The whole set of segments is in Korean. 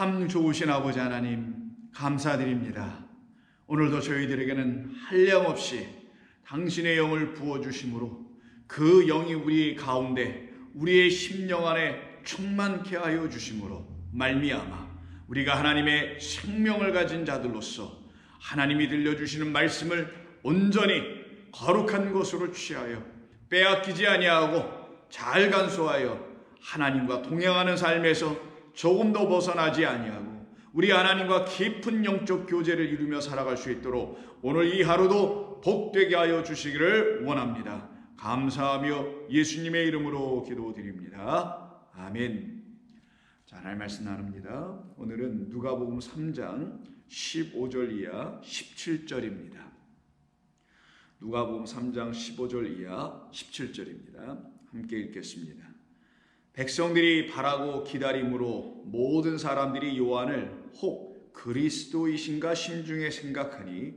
참 좋으신 아버지 하나님 감사드립니다. 오늘도 저희들에게는 한량없이 당신의 영을 부어주심으로 그 영이 우리 가운데 우리의 심령 안에 충만케 하여 주심으로 말미암아 우리가 하나님의 생명을 가진 자들로서 하나님이 들려주시는 말씀을 온전히 거룩한 것으로 취하여 빼앗기지 아니하고 잘 간수하여 하나님과 동행하는 삶에서 조금 더 벗어나지 아니하고 우리 하나님과 깊은 영적 교제를 이루며 살아갈 수 있도록 오늘 이 하루도 복되게 하여 주시기를 원합니다. 감사하며 예수님의 이름으로 기도드립니다. 아멘. 자, 하나님 말씀 나눕니다. 오늘은 누가복음 3장 15절 이하 17절입니다. 누가복음 3장 15절 이하 17절입니다. 함께 읽겠습니다. 백성들이 바라고 기다림으로 모든 사람들이 요한을 혹 그리스도이신가 심중에 생각하니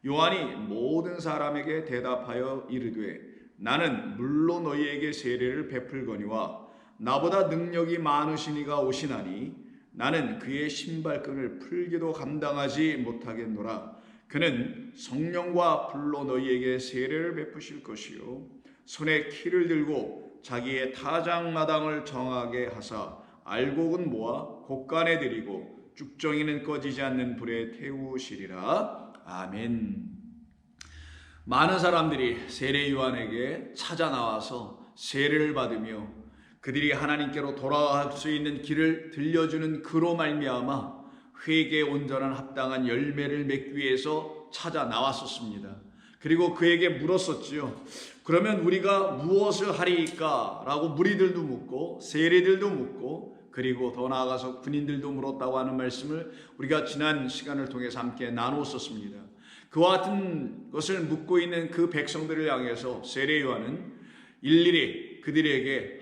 요한이 모든 사람에게 대답하여 이르되 나는 물로 너희에게 세례를 베풀거니와 나보다 능력이 많으시니가 오시나니 나는 그의 신발끈을 풀기도 감당하지 못하겠노라. 그는 성령과 불로 너희에게 세례를 베푸실 것이요 손에 키를 들고 자기의 타작마당을 정하게 하사 알곡은 모아 곡간에 들이고 쭉정이는 꺼지지 않는 불에 태우시리라. 아멘. 많은 사람들이 세례 요한에게 찾아 나와서 세례를 받으며 그들이 하나님께로 돌아갈 수 있는 길을 들려주는 그로 말미암아 회개에 온전한 합당한 열매를 맺기 위해서 찾아 나왔었습니다. 그리고 그에게 물었었지요. 그러면 우리가 무엇을 하리이까? 라고 무리들도 묻고 세리들도 묻고 그리고 더 나아가서 군인들도 물었다고 하는 말씀을 우리가 지난 시간을 통해서 함께 나누었었습니다. 그와 같은 것을 묻고 있는 그 백성들을 향해서 세례 요한은 일일이 그들에게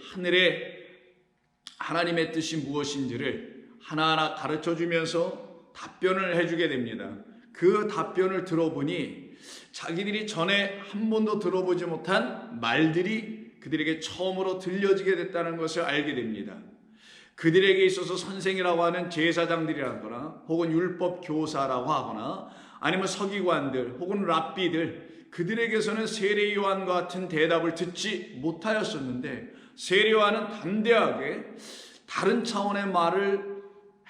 하나님의 뜻이 무엇인지를 하나하나 가르쳐주면서 답변을 해주게 됩니다. 그 답변을 들어보니 자기들이 전에 한 번도 들어보지 못한 말들이 그들에게 처음으로 들려지게 됐다는 것을 알게 됩니다. 그들에게 있어서 선생이라고 하는 제사장들이라거나 혹은 율법 교사라고 하거나 아니면 서기관들 혹은 랍비들 그들에게서는 세례 요한과 같은 대답을 듣지 못하였었는데 세례 요한은 담대하게 다른 차원의 말을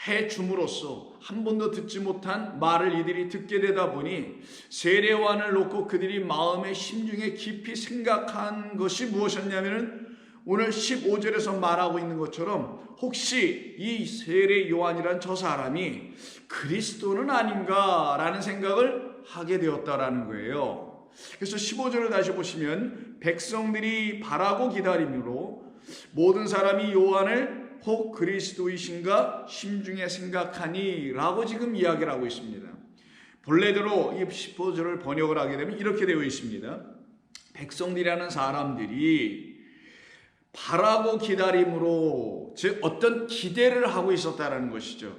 해줌으로써 한 번도 듣지 못한 말을 이들이 듣게 되다 보니 세례 요한을 놓고 그들이 마음의 심중에 깊이 생각한 것이 무엇이었냐면은 오늘 15절에서 말하고 있는 것처럼 혹시 이 세례 요한이란 저 사람이 그리스도는 아닌가라는 생각을 하게 되었다라는 거예요. 그래서 15절을 다시 보시면 백성들이 바라고 기다림으로 모든 사람이 요한을 혹 그리스도이신가 심중에 생각하니 라고 지금 이야기를 하고 있습니다. 본래대로 이 15절을 번역을 하게 되면 이렇게 되어 있습니다. 백성들이라는 사람들이 바라고 기다림으로 즉 어떤 기대를 하고 있었다라는 것이죠.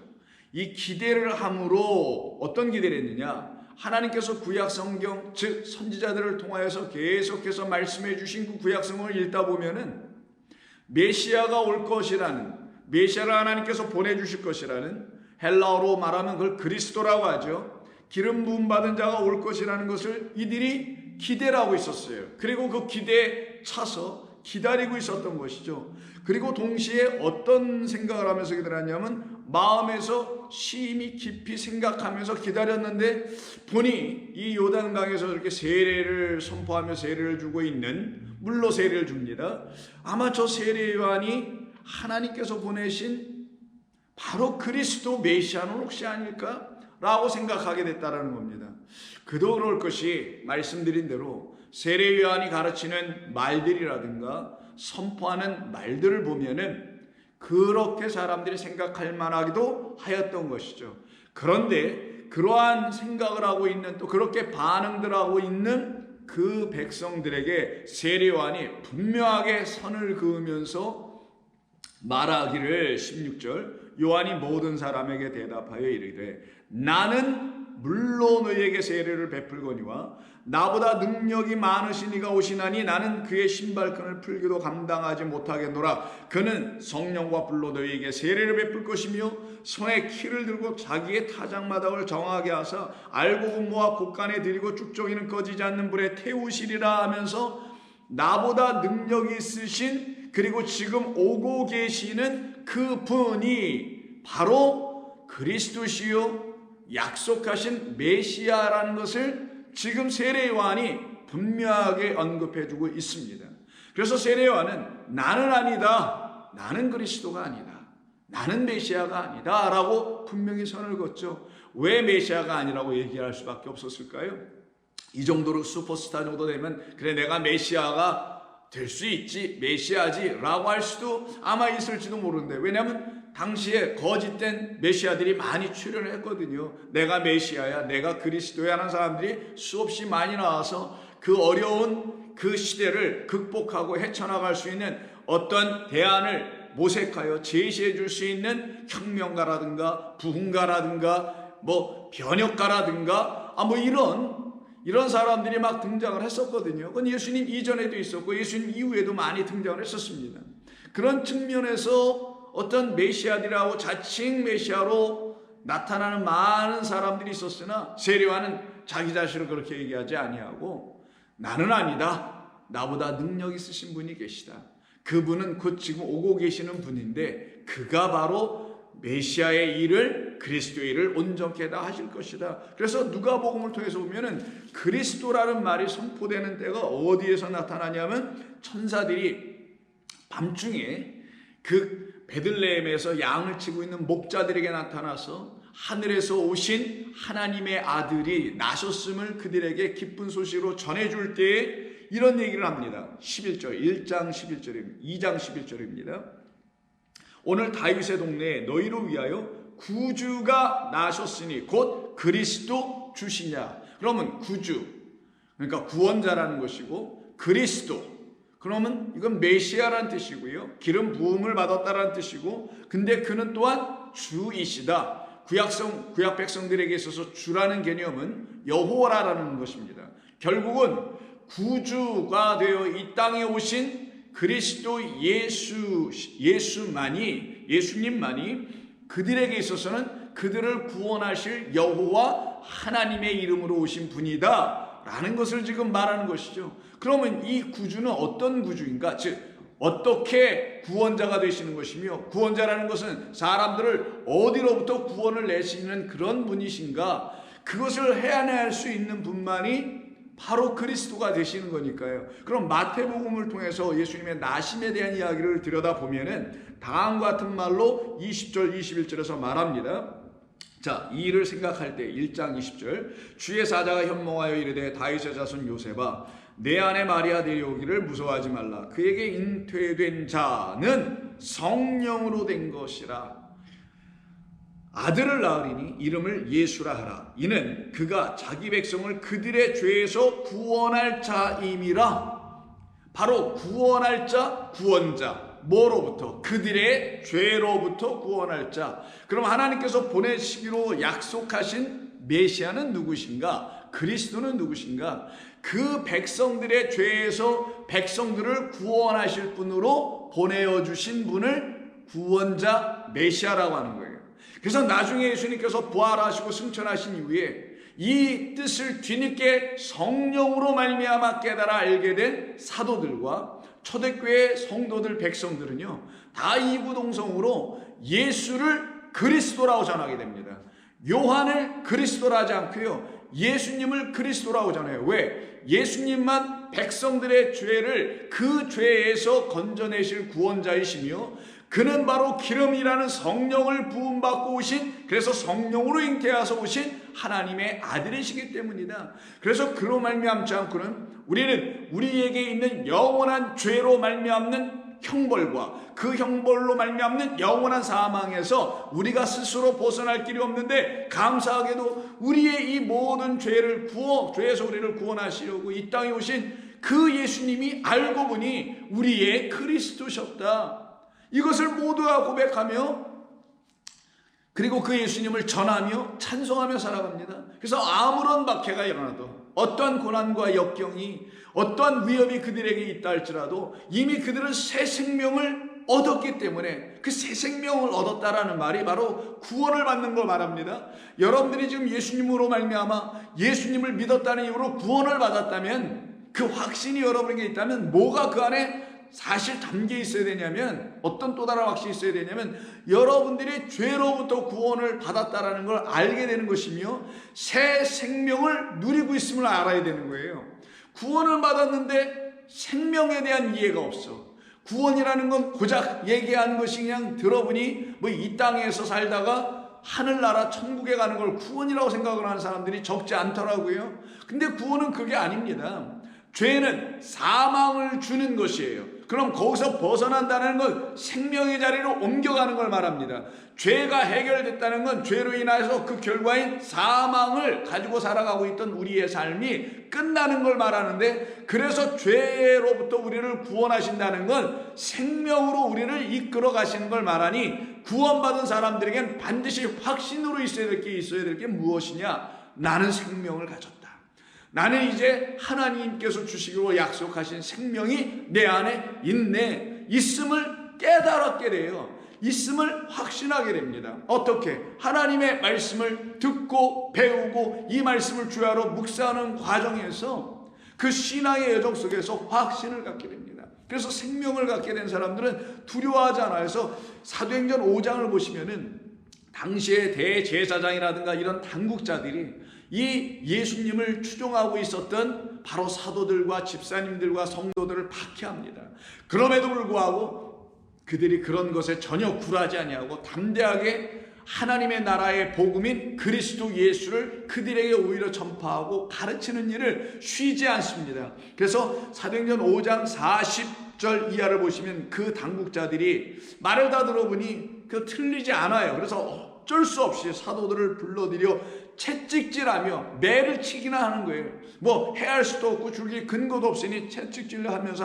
이 기대를 함으로 어떤 기대를 했느냐? 하나님께서 구약 성경 즉 선지자들을 통하여서 계속해서 말씀해 주신 그 구약 성경을 읽다 보면은 메시아가 올 것이라는 메시아를 하나님께서 보내주실 것이라는 헬라어로 말하면 그걸 그리스도라고 하죠. 기름 부음 받은 자가 올 것이라는 것을 이들이 기대를 하고 있었어요. 그리고 그 기대에 차서 기다리고 있었던 것이죠. 그리고 동시에 어떤 생각을 하면서 기다렸냐면 마음에서 심히 깊이 생각하면서 기다렸는데 보니 이 요단강에서 이렇게 세례를 선포하며 세례를 주고 있는 물로 세례를 줍니다. 아마 저 세례 요한이 하나님께서 보내신 바로 그리스도 메시아는 혹시 아닐까? 라고 생각하게 됐다는 겁니다. 그도 그럴 것이 말씀드린 대로 세례 요한이 가르치는 말들이라든가 선포하는 말들을 보면은 그렇게 사람들이 생각할 만하기도 하였던 것이죠. 그런데 그러한 생각을 하고 있는 또 그렇게 반응들 하고 있는 그 백성들에게 세례 요한이 분명하게 선을 그으면서 말하기를 16절 요한이 모든 사람에게 대답하여 이르되 나는 물로 너희에게 세례를 베풀거니와 나보다 능력이 많으신 이가 오시나니 나는 그의 신발끈을 풀기도 감당하지 못하겠노라. 그는 성령과 불로 너희에게 세례를 베풀 것이며 손에 키를 들고 자기의 타작마당을 정하게 하사 알곡은 모아 곳간에 들이고 쭉정이는 꺼지지 않는 불에 태우시리라 하면서 나보다 능력이 있으신 그리고 지금 오고 계시는 그 분이 바로 그리스도시요 약속하신 메시아라는 것을 지금 세례 요한이 분명하게 언급해주고 있습니다. 그래서 세례 요한은 나는 아니다, 나는 그리스도가 아니다, 나는 메시아가 아니다 라고 분명히 선을 그었죠. 왜 메시아가 아니라고 얘기할 수밖에 없었을까요? 이 정도로 슈퍼스타 정도 되면 그래 내가 메시아가 될 수 있지, 메시아지 라고 할 수도 아마 있을지도 모르는데, 왜냐하면 당시에 거짓된 메시아들이 많이 출현했거든요. 내가 메시아야, 내가 그리스도야 하는 사람들이 수없이 많이 나와서 그 어려운 그 시대를 극복하고 헤쳐나갈 수 있는 어떤 대안을 모색하여 제시해 줄 수 있는 혁명가라든가 부흥가라든가 변혁가라든가 이런 사람들이 막 등장을 했었거든요. 그건 예수님 이전에도 있었고 예수님 이후에도 많이 등장을 했었습니다. 그런 측면에서 어떤 메시아들이라고 자칭 메시아로 나타나는 많은 사람들이 있었으나 세례 요한은 자기 자신을 그렇게 얘기하지 아니하고 나는 아니다, 나보다 능력 있으신 분이 계시다, 그분은 곧 지금 오고 계시는 분인데 그가 바로 메시아의 일을, 그리스도의 일을 온전케 다 하실 것이다. 그래서 누가복음을 통해서 보면은 그리스도라는 말이 선포되는 때가 어디에서 나타나냐면 천사들이 밤중에 그 베들레헴에서 양을 치고 있는 목자들에게 나타나서 하늘에서 오신 하나님의 아들이 나셨음을 그들에게 기쁜 소식으로 전해줄 때에 이런 얘기를 합니다. 11절, 1장 11절입니다. 2장 11절입니다. 오늘 다윗의 동네에 너희를 위하여 구주가 나셨으니 곧 그리스도 주시냐. 그러면 구주, 그러니까 구원자라는 것이고, 그리스도, 그러면 이건 메시아라는 뜻이고요, 기름 부음을 받았다라는 뜻이고, 근데 그는 또한 주이시다. 구약 백성들에게 있어서 주라는 개념은 여호와라는 것입니다. 결국은 구주가 되어 이 땅에 오신 그리스도 예수님만이 그들에게 있어서는 그들을 구원하실 여호와 하나님의 이름으로 오신 분이다 라는 것을 지금 말하는 것이죠. 그러면 이 구주는 어떤 구주인가? 즉 어떻게 구원자가 되시는 것이며, 구원자라는 것은 사람들을 어디로부터 구원을 내시는 그런 분이신가? 그것을 해낼 수 있는 분만이 바로 그리스도가 되시는 거니까요. 그럼 마태복음을 통해서 예수님의 나심에 대한 이야기를 들여다보면은 다음과 같은 말로 20절 21절에서 말합니다. 자, 이 일을 생각할 때 1장 20절 주의 사자가 현몽하여 이르되 다윗의 자손 요셉아 내 아내 마리아 데려오기를 무서워하지 말라. 그에게 잉태된 자는 성령으로 된 것이라. 아들을 낳으리니 이름을 예수라 하라. 이는 그가 자기 백성을 그들의 죄에서 구원할 자임이라. 바로 구원할 자, 구원자. 뭐로부터? 그들의 죄로부터 구원할 자. 그럼 하나님께서 보내시기로 약속하신 메시아는 누구신가? 그리스도는 누구신가? 그 백성들의 죄에서 백성들을 구원하실 분으로 보내어 주신 분을 구원자 메시아라고 하는 거예요. 그래서 나중에 예수님께서 부활하시고 승천하신 이후에 이 뜻을 뒤늦게 성령으로 말미암아 깨달아 알게 된 사도들과 초대교회 성도들 백성들은요, 다 이구동성으로 예수를 그리스도라고 전하게 됩니다. 요한을 그리스도라 하지 않고요, 예수님을 그리스도라고 전해요. 왜? 예수님만 백성들의 죄를 그 죄에서 건져내실 구원자이시며 그는 바로 기름이라는 성령을 부음받고 오신, 그래서 성령으로 잉태하셔서 오신 하나님의 아들이시기 때문이다. 그래서 그로 말미암지 않고는 우리는 우리에게 있는 영원한 죄로 말미암는 형벌과 그 형벌로 말미암는 영원한 사망에서 우리가 스스로 벗어날 길이 없는데, 감사하게도 우리의 이 모든 죄에서 우리를 구원하시려고 이 땅에 오신 그 예수님이 알고 보니 우리의 그리스도셨다. 이것을 모두가 고백하며 그리고 그 예수님을 전하며 찬송하며 살아갑니다. 그래서 아무런 박해가 일어나도, 어떠한 고난과 역경이, 어떠한 위험이 그들에게 있다 할지라도 이미 그들은 새 생명을 얻었기 때문에, 그 새 생명을 얻었다라는 말이 바로 구원을 받는 걸 말합니다. 여러분들이 지금 예수님으로 말미암아 예수님을 믿었다는 이유로 구원을 받았다면, 그 확신이 여러분에게 있다면 뭐가 그 안에 사실 담겨 있어야 되냐면, 어떤 또 다른 확신이 있어야 되냐면, 여러분들이 죄로부터 구원을 받았다라는 걸 알게 되는 것이며 새 생명을 누리고 있음을 알아야 되는 거예요. 구원을 받았는데 생명에 대한 이해가 없어. 구원이라는 건 고작 얘기하는 것이 그냥 들어보니 뭐 이 땅에서 살다가 하늘나라 천국에 가는 걸 구원이라고 생각을 하는 사람들이 적지 않더라고요. 근데 구원은 그게 아닙니다. 죄는 사망을 주는 것이에요. 그럼 거기서 벗어난다는 건 생명의 자리로 옮겨가는 걸 말합니다. 죄가 해결됐다는 건 죄로 인해서 그 결과인 사망을 가지고 살아가고 있던 우리의 삶이 끝나는 걸 말하는데, 그래서 죄로부터 우리를 구원하신다는 건 생명으로 우리를 이끌어 가시는 걸 말하니, 구원받은 사람들에겐 반드시 확신으로 있어야 될 게 무엇이냐? 나는 생명을 가졌다. 나는 이제 하나님께서 주시기로 약속하신 생명이 내 안에 있음을 깨달았게 돼요. 있음을 확신하게 됩니다. 어떻게? 하나님의 말씀을 듣고 배우고 이 말씀을 주야로 묵상하는 과정에서 그 신앙의 여정 속에서 확신을 갖게 됩니다. 그래서 생명을 갖게 된 사람들은 두려워하지 않아요. 그래서 사도행전 5장을 보시면은 당시의 대제사장이라든가 이런 당국자들이 이 예수님을 추종하고 있었던 바로 사도들과 집사님들과 성도들을 박해합니다. 그럼에도 불구하고 그들이 그런 것에 전혀 굴하지 아니하고 담대하게 하나님의 나라의 복음인 그리스도 예수를 그들에게 오히려 전파하고 가르치는 일을 쉬지 않습니다. 그래서 사도행전 5장 40절 이하를 보시면 그 당국자들이 말을 다 들어보니 그 틀리지 않아요. 그래서 어쩔 수 없이 사도들을 불러들여 채찍질하며 매를 치기나 하는 거예요. 뭐 해할 수도 없고 줄길 근거도 없으니 채찍질을 하면서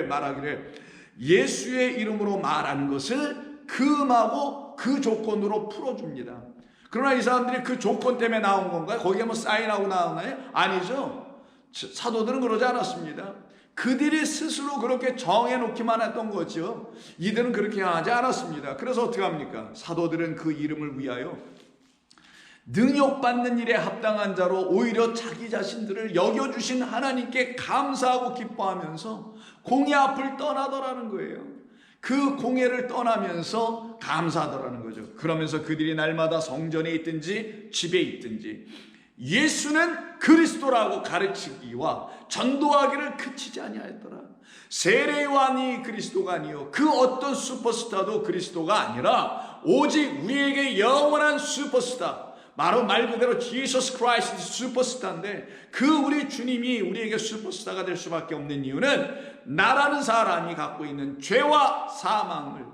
말하기를 예수의 이름으로 말하는 것을 금하고 그 조건으로 풀어줍니다. 그러나 이 사람들이 그 조건 때문에 나온 건가요? 거기에 뭐 사인하고 나오나요? 아니죠. 사도들은 그러지 않았습니다. 그들이 스스로 그렇게 정해놓기만 했던 거죠. 이들은 그렇게 하지 않았습니다. 그래서 어떻게 합니까? 사도들은 그 이름을 위하여 능욕받는 일에 합당한 자로 오히려 자기 자신들을 여겨주신 하나님께 감사하고 기뻐하면서 공의 앞을 떠나더라는 거예요. 그 공회를 떠나면서 감사하더라는 거죠. 그러면서 그들이 날마다 성전에 있든지 집에 있든지 예수는 그리스도라고 가르치기와 전도하기를 그치지 아니하였더라. 세례요한이 그리스도가 아니요 그 어떤 슈퍼스타도 그리스도가 아니라 오직 우리에게 영원한 슈퍼스타, 바로 말 그대로 지저스 크라이스트 슈퍼스타인데, 그 우리 주님이 우리에게 슈퍼스타가 될 수밖에 없는 이유는 나라는 사람이 갖고 있는 죄와 사망을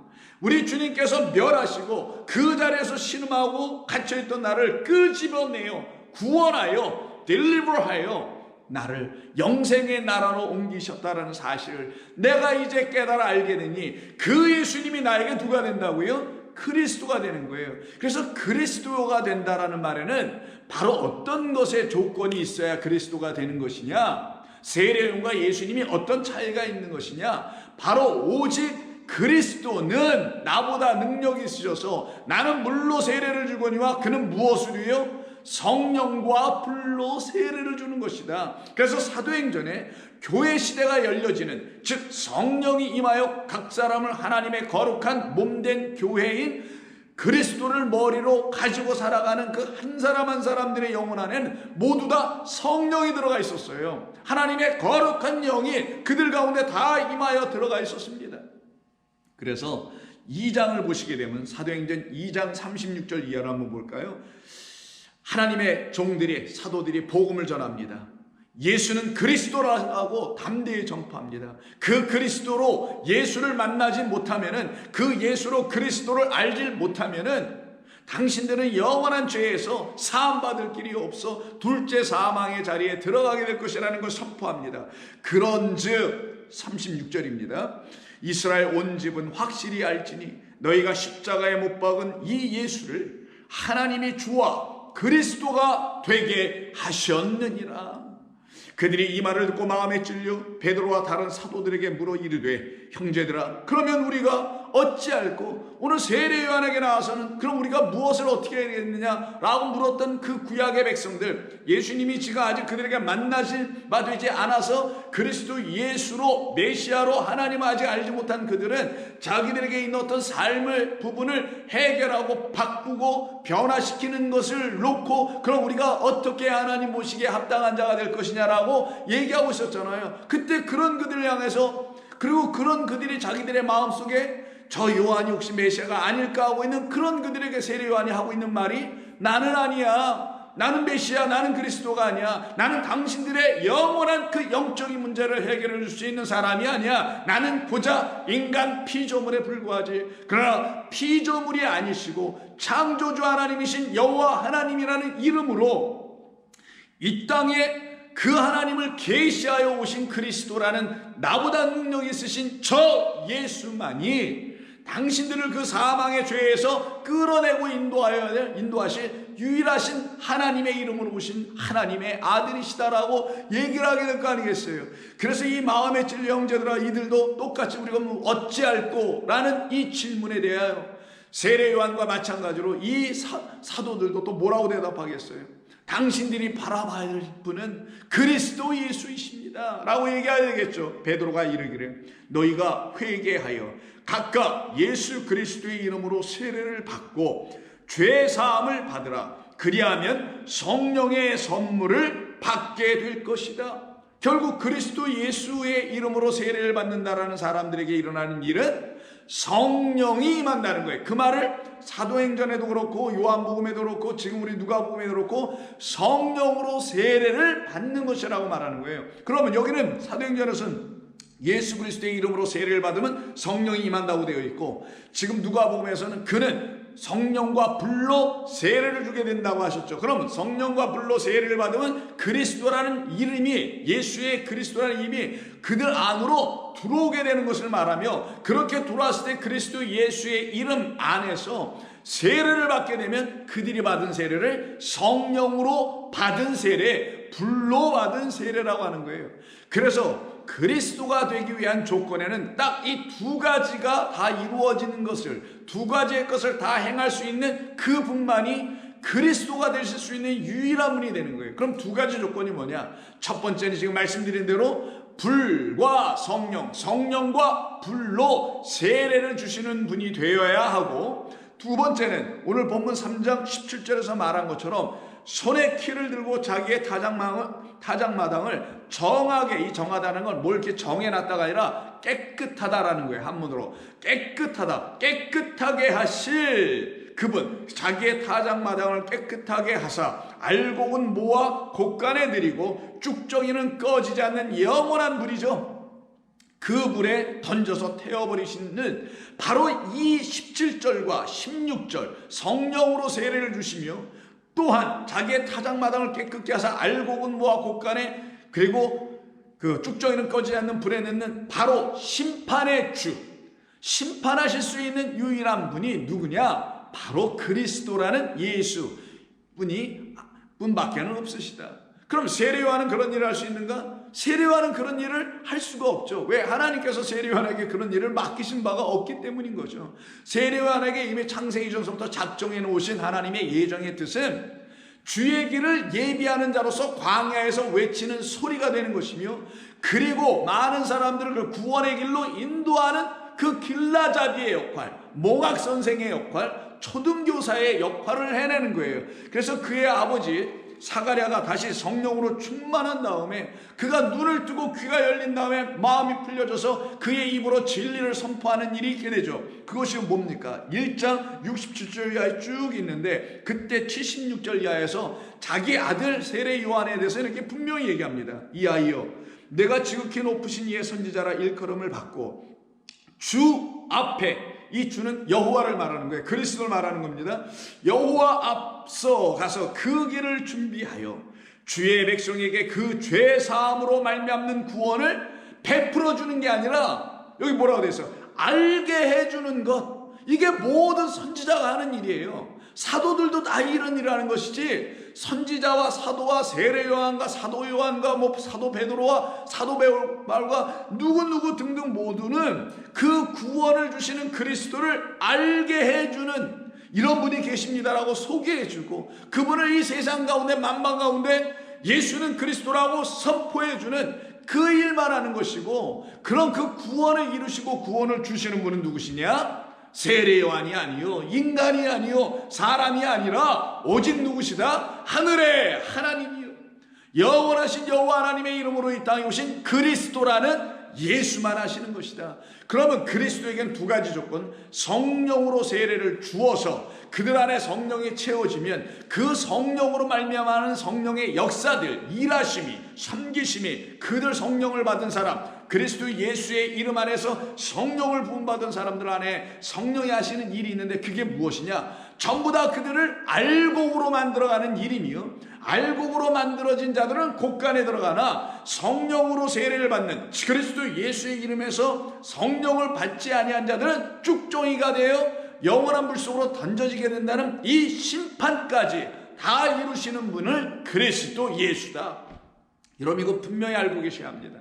우리 주님께서 멸하시고 그 자리에서 신음하고 갇혀있던 나를 끄집어내어 구원하여 딜리버하여 나를 영생의 나라로 옮기셨다라는 사실을 내가 이제 깨달아 알게 되니, 그 예수님이 나에게 누가 된다고요? 그리스도가 되는 거예요. 그래서 그리스도가 된다라는 말에는 바로 어떤 것의 조건이 있어야 그리스도가 되는 것이냐, 세례요한과 예수님이 어떤 차이가 있는 것이냐, 바로 오직 그리스도는 나보다 능력이 있으셔서 나는 물로 세례를 주거니와 그는 무엇으로요? 성령과 불로 세례를 주는 것이다. 그래서 사도행전에 교회 시대가 열려지는, 즉 성령이 임하여 각 사람을 하나님의 거룩한 몸된 교회인 그리스도를 머리로 가지고 살아가는 그 한 사람 한 사람들의 영혼 안에는 모두 다 성령이 들어가 있었어요. 하나님의 거룩한 영이 그들 가운데 다 임하여 들어가 있었습니다. 그래서 2장을 보시게 되면 사도행전 2장 36절 이하를 한번 볼까요? 하나님의 종들이, 사도들이 복음을 전합니다. 예수는 그리스도라고 담대히 전파합니다. 그 그리스도로 예수를 만나지 못하면은, 그 예수로 그리스도를 알지 못하면은 당신들은 영원한 죄에서 사함받을 길이 없어 둘째 사망의 자리에 들어가게 될 것이라는 걸 선포합니다. 그런즉 36절입니다. 이스라엘 온 집은 확실히 알지니 너희가 십자가에 못 박은 이 예수를 하나님이 주와 그리스도가 되게 하셨느니라. 그들이 이 말을 듣고 마음에 찔려 베드로와 다른 사도들에게 물어 이르되, 형제들아, 그러면 우리가 어찌할꼬 오늘 세례 요한에게 나와서는 그럼 우리가 무엇을 어떻게 해야 되겠느냐라고 물었던 그 구약의 백성들, 예수님이 지금 아직 그들에게 만나실 바 되지 않아서 그리스도 예수로 메시아로 하나님을 아직 알지 못한 그들은 자기들에게 있는 어떤 삶의 부분을 해결하고 바꾸고 변화시키는 것을 놓고 그럼 우리가 어떻게 하나님 모시기에 합당한 자가 될 것이냐라고 얘기하고 있었잖아요. 그때 그런 그들을 향해서, 그리고 그런 그들이 자기들의 마음속에 저 요한이 혹시 메시아가 아닐까 하고 있는 그런 그들에게 세례 요한이 하고 있는 말이, 나는 아니야, 나는 메시아, 나는 그리스도가 아니야, 나는 당신들의 영원한 그 영적인 문제를 해결해 줄 수 있는 사람이 아니야, 나는 고작 인간 피조물에 불과하지. 그러나 피조물이 아니시고 창조주 하나님이신 여호와 하나님이라는 이름으로 이 땅에 그 하나님을 계시하여 오신 그리스도라는 나보다 능력 있으신 저 예수만이 당신들을 그 사망의 죄에서 끌어내고 인도하실 유일하신 하나님의 이름으로 오신 하나님의 아들이시다라고 얘기를 하게 될 거 아니겠어요. 그래서 이 마음에 찔려 형제들아, 이들도 똑같이 우리가 어찌할꼬 라는 이 질문에 대하여 세례 요한과 마찬가지로 이 사도들도 또 뭐라고 대답하겠어요? 당신들이 바라봐야 할 분은 그리스도 예수이십니다 라고 얘기해야 되겠죠. 베드로가 이르기를 너희가 회개하여 각각 예수 그리스도의 이름으로 세례를 받고 죄 사함을 받으라. 그리하면 성령의 선물을 받게 될 것이다. 결국 그리스도 예수의 이름으로 세례를 받는다라는 사람들에게 일어나는 일은 성령이 임한다는 거예요. 그 말을 사도행전에도 그렇고 요한복음에도 그렇고 지금 우리 누가복음에도 그렇고 성령으로 세례를 받는 것이라고 말하는 거예요. 그러면 여기는 사도행전에서는 예수 그리스도의 이름으로 세례를 받으면 성령이 임한다고 되어 있고, 지금 누가복음에서는 그는 성령과 불로 세례를 주게 된다고 하셨죠. 그러면 성령과 불로 세례를 받으면 그리스도라는 이름이, 예수의 그리스도라는 이름이 그들 안으로 들어오게 되는 것을 말하며, 그렇게 들어왔을 때 그리스도 예수의 이름 안에서 세례를 받게 되면 그들이 받은 세례를 성령으로 받은 세례, 불로 받은 세례라고 하는 거예요. 그래서 그리스도가 되기 위한 조건에는 딱 이 두 가지가 다 이루어지는 것을, 두 가지의 것을 다 행할 수 있는 그 분만이 그리스도가 되실 수 있는 유일한 분이 되는 거예요. 그럼 두 가지 조건이 뭐냐? 첫 번째는 지금 말씀드린 대로 불과 성령, 성령과 불로 세례를 주시는 분이 되어야 하고, 두 번째는 오늘 본문 3장 17절에서 말한 것처럼 손에 키를 들고 자기의 타작마당을 정하게, 이 정하다는 건 뭘 이렇게 정해놨다가 아니라 깨끗하다라는 거예요. 한문으로 깨끗하다, 깨끗하게 하실 그분, 자기의 타작마당을 깨끗하게 하사 알곡은 모아 곳간에 들이고 쭉정이는 꺼지지 않는 영원한 불이죠. 그 불에 던져서 태워버리시는 바로 이 17절과 16절 성령으로 세례를 주시며, 또한 자기의 타작마당을 깨끗게 하사 알곡은 모아 곳간에, 그리고 그 쭉정이는 꺼지지 않는 불에 넣는 바로 심판의 주, 심판하실 수 있는 유일한 분이 누구냐? 바로 그리스도라는 예수 분밖에는 없으시다. 그럼 세례 요한은 그런 일을 할 수 있는가? 세례 요한은 그런 일을 할 수가 없죠. 왜? 하나님께서 세례 요한에게 그런 일을 맡기신 바가 없기 때문인 거죠. 세례 요한에게 이미 창세기 전부터 작정해 놓으신 하나님의 예정의 뜻은 주의 길을 예비하는 자로서 광야에서 외치는 소리가 되는 것이며, 그리고 많은 사람들을 그 구원의 길로 인도하는 그 길라잡이의 역할, 몽학 선생의 역할, 초등교사의 역할을 해내는 거예요. 그래서 그의 아버지 사가랴가 다시 성령으로 충만한 다음에 그가 눈을 뜨고 귀가 열린 다음에 마음이 풀려져서 그의 입으로 진리를 선포하는 일이 있게 되죠. 그것이 뭡니까? 1장 67절 이하에 쭉 있는데, 그때 76절 이하에서 자기 아들 세례 요한에 대해서 이렇게 분명히 얘기합니다. 이 아이여, 내가 지극히 높으신 이의 선지자라 일컬음을 받고 주 앞에, 이 주는 여호와를 말하는 거예요. 그리스도를 말하는 겁니다. 여호와 앞서 가서 그 길을 준비하여 주의 백성에게 그 죄 사함으로 말미암는 구원을 베풀어 주는 게 아니라, 여기 뭐라고 돼 있어? 알게 해주는 것. 이게 모든 선지자가 하는 일이에요. 사도들도 다 이런 일을 하는 것이지, 선지자와 사도와 세례 요한과 사도 요한과 사도 베드로와 사도 바울과 누구 등등 모두는 그 구원을 주시는 그리스도를 알게 해주는 이런 분이 계십니다라고 소개해주고, 그분을 이 세상 가운데 만방 가운데 예수는 그리스도라고 선포해주는 그 일만 하는 것이고, 그런 그 구원을 이루시고 구원을 주시는 분은 누구시냐? 세례 요한이 아니요, 인간이 아니요, 사람이 아니라 오직 누구시다? 하늘의 하나님이요, 영원하신 여호와 하나님의 이름으로 이 땅에 오신 그리스도라는 예수만 하시는 것이다. 그러면 그리스도에게는 두 가지 조건, 성령으로 세례를 주어서 그들 안에 성령이 채워지면 그 성령으로 말미암아하는 성령의 역사들, 일하심이, 섬기심이, 그들 성령을 받은 사람, 그리스도 예수의 이름 안에서 성령을 부음받은 사람들 안에 성령이 하시는 일이 있는데, 그게 무엇이냐? 전부 다 그들을 알곡으로 만들어가는 일이며, 알곡으로 만들어진 자들은 곳간에 들어가나 성령으로 세례를 받는 그리스도 예수의 이름에서 성령을 받지 아니한 자들은 쭉종이가 되어 영원한 물속으로 던져지게 된다는 이 심판까지 다 이루시는 분을 그리스도 예수다. 여러분, 이거 분명히 알고 계셔야 합니다.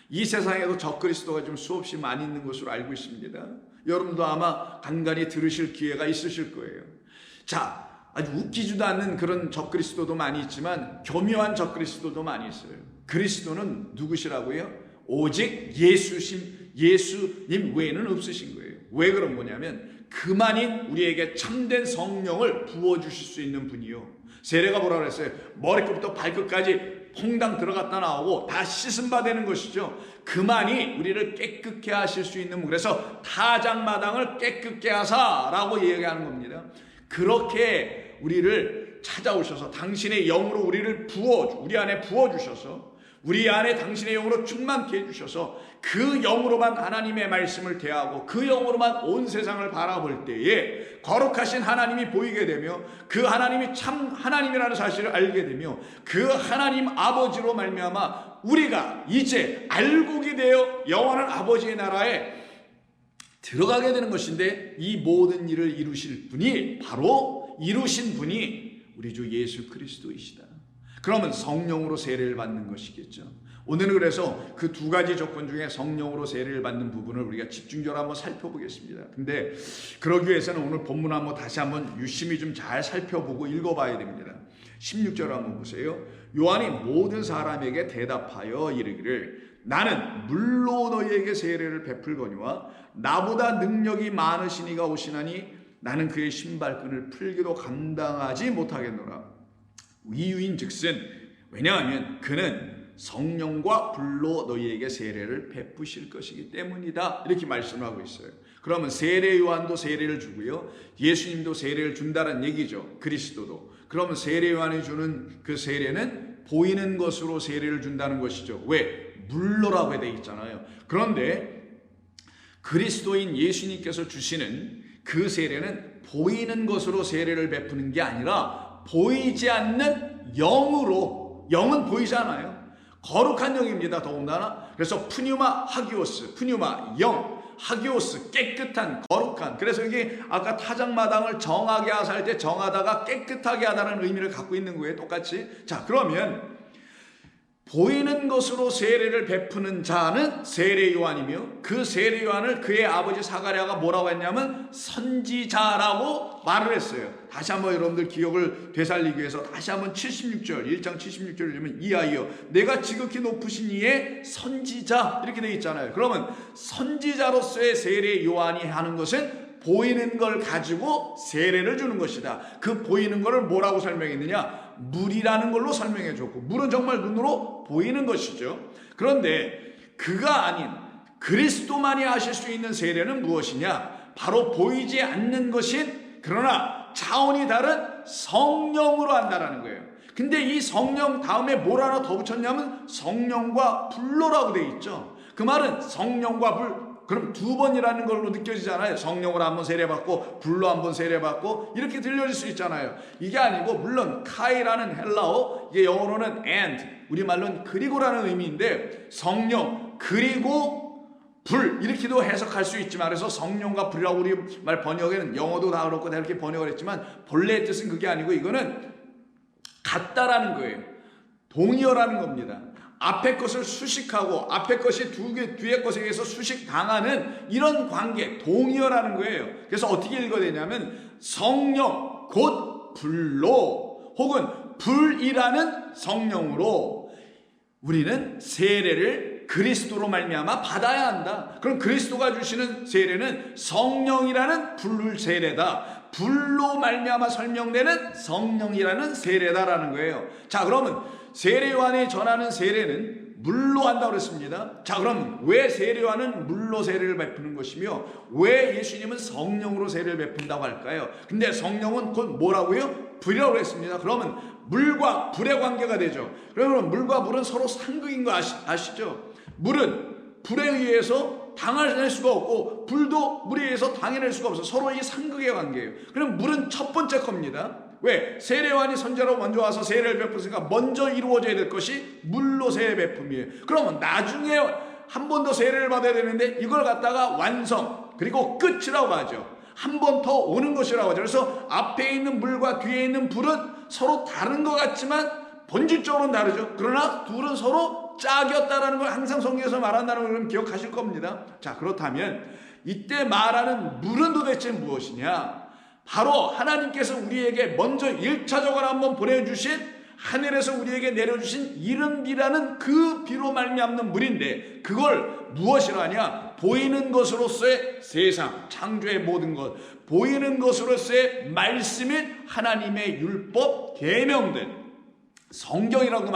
이 세상에도 적그리스도가 좀 수없이 많이 있는 것으로 알고 있습니다. 여러분도 아마 간간히 들으실 기회가 있으실 거예요. 자, 아주 웃기지도 않는 그런 적그리스도도 많이 있지만 교묘한 적그리스도도 많이 있어요. 그리스도는 누구시라고요? 오직 예수님 외에는 없으신 거예요. 왜 그런 거냐면, 그만이 우리에게 참된 성령을 부어주실 수 있는 분이요. 세례가 뭐라 그랬어요? 머리끝부터 발끝까지 퐁당 들어갔다 나오고 다 씻은 바 되는 것이죠. 그만이 우리를 깨끗게 하실 수 있는 분. 그래서 타작마당을 깨끗게 하사라고 얘기하는 겁니다. 그렇게 우리를 찾아오셔서 당신의 영으로 우리 안에 부어주셔서, 우리 안에 당신의 영으로 충만케 해주셔서 그 영으로만 하나님의 말씀을 대하고 그 영으로만 온 세상을 바라볼 때에 거룩하신 하나님이 보이게 되며, 그 하나님이 참 하나님이라는 사실을 알게 되며, 그 하나님 아버지로 말미암아 우리가 이제 알곡이 되어 영원한 아버지의 나라에 들어가게 되는 것인데, 이 모든 일을 이루실 분이, 바로 이루신 분이 우리 주 예수 그리스도이시다. 그러면 성령으로 세례를 받는 것이겠죠. 오늘은 그래서 그 두 가지 조건 중에 성령으로 세례를 받는 부분을 우리가 집중적으로 한번 살펴보겠습니다. 근데 그러기 위해서는 오늘 본문 한번 다시 한번 유심히 좀 잘 살펴보고 읽어봐야 됩니다. 16절 한번 보세요. 요한이 모든 사람에게 대답하여 이르기를, 나는 물로 너희에게 세례를 베풀거니와 나보다 능력이 많으신 이가 오시나니 나는 그의 신발끈을 풀기도 감당하지 못하겠노라. 이유인즉슨, 왜냐하면 그는 성령과 불로 너희에게 세례를 베푸실 것이기 때문이다. 이렇게 말씀하고 있어요. 그러면 세례 요한도 세례를 주고요, 예수님도 세례를 준다는 얘기죠. 그리스도도. 그러면 세례 요한이 주는 그 세례는 보이는 것으로 세례를 준다는 것이죠. 왜? 물로라고 되어 있잖아요. 그런데 그리스도인 예수님께서 주시는 그 세례는 보이는 것으로 세례를 베푸는 게 아니라 보이지 않는 영으로, 영은 보이지 않아요. 거룩한 영입니다. 더군다나. 그래서 푸뉴마 하기오스, 푸뉴마 영, 하기오스 깨끗한, 거룩한. 그래서 이게 아까 타작마당을 정하게 하사 할 때 정하다가 깨끗하게 하다는 의미를 갖고 있는 거예요. 똑같이. 자, 그러면 보이는 것으로 세례를 베푸는 자는 세례 요한이며, 그 세례 요한을 그의 아버지 사가랴가 뭐라고 했냐면 선지자라고 말을 했어요. 다시 한번 여러분들 기억을 되살리기 위해서 다시 한번 76절, 1장 76절을 보면, 이하여 내가 지극히 높으신 이의 선지자, 이렇게 되어 있잖아요. 그러면 선지자로서의 세례 요한이 하는 것은 보이는 걸 가지고 세례를 주는 것이다. 그 보이는 것을 뭐라고 설명했느냐? 물이라는 걸로 설명해 줬고, 물은 정말 눈으로 보이는 것이죠. 그런데 그가 아닌 그리스도만이 하실 수 있는 세례는 무엇이냐? 바로 보이지 않는 것인, 그러나 차원이 다른 성령으로 한다라는 거예요. 근데 이 성령 다음에 뭘 하나 더 붙였냐면 성령과 불로라고 되어 있죠. 그 말은 성령과 불, 그럼 두 번이라는 걸로 느껴지잖아요. 성령으로 한번 세례받고 불로 한번 세례받고 이렇게 들려질 수 있잖아요. 이게 아니고, 물론 카이라는 헬라어, 이게 영어로는 and, 우리말로는 그리고라는 의미인데, 성령 그리고 불 이렇게도 해석할 수 있지만, 그래서 성령과 불이라고 우리말 번역에는 영어도 다 그렇고 다 이렇게 번역을 했지만 본래의 뜻은 그게 아니고, 이거는 같다라는 거예요. 동의어라는 겁니다. 앞에 것을 수식하고 앞에 것이 뒤에 것에 의해서 수식당하는 이런 관계, 동의어라는 거예요. 그래서 어떻게 읽어야 되냐면 성령 곧 불로 혹은 불이라는 성령으로 우리는 세례를 그리스도로 말미암아 받아야 한다. 그럼 그리스도가 주시는 세례는 성령이라는 불 세례다. 불로 말미암아 설명되는 성령이라는 세례다라는 거예요. 자, 그러면 세례요한이 전하는 세례는 물로 한다고 그랬습니다. 자, 그럼 왜 세례요한은 물로 세례를 베푸는 것이며 왜 예수님은 성령으로 세례를 베푼다고 할까요? 근데 성령은 곧 뭐라고요? 불이라고 했습니다. 그러면 물과 불의 관계가 되죠. 그러면 물과 물은 서로 상극인 거 아시죠? 물은 불에 의해서 당할 수가 없고 불도 물에 의해서 당해낼 수가 없어. 서로 이 상극의 관계예요. 그럼 물은 첫 번째 겁니다. 왜? 세례요한이 선지자로 먼저 와서 세례를 베풀었으니까 먼저 이루어져야 될 것이 물로 세례 베품이에요. 그러면 나중에 한 번 더 세례를 받아야 되는데 이걸 갖다가 완성 그리고 끝이라고 하죠. 한 번 더 오는 것이라고 하죠. 그래서 앞에 있는 물과 뒤에 있는 불은 서로 다른 것 같지만 본질적으로는 다르죠. 그러나 둘은 서로 짝이었다라는 걸 항상 성경에서 말한다는 걸 기억하실 겁니다. 자, 그렇다면 이때 말하는 물은 도대체 무엇이냐? 바로 하나님께서 우리에게 먼저 1차적으로 한번 보내주신 하늘에서 우리에게 내려주신 이른 비라는 그 비로 말미암는 물인데 그걸 무엇이라 하냐? 보이는 것으로서의 세상, 창조의 모든 것, 보이는 것으로서의 말씀인 하나님의 율법, 계명들, 성경이라고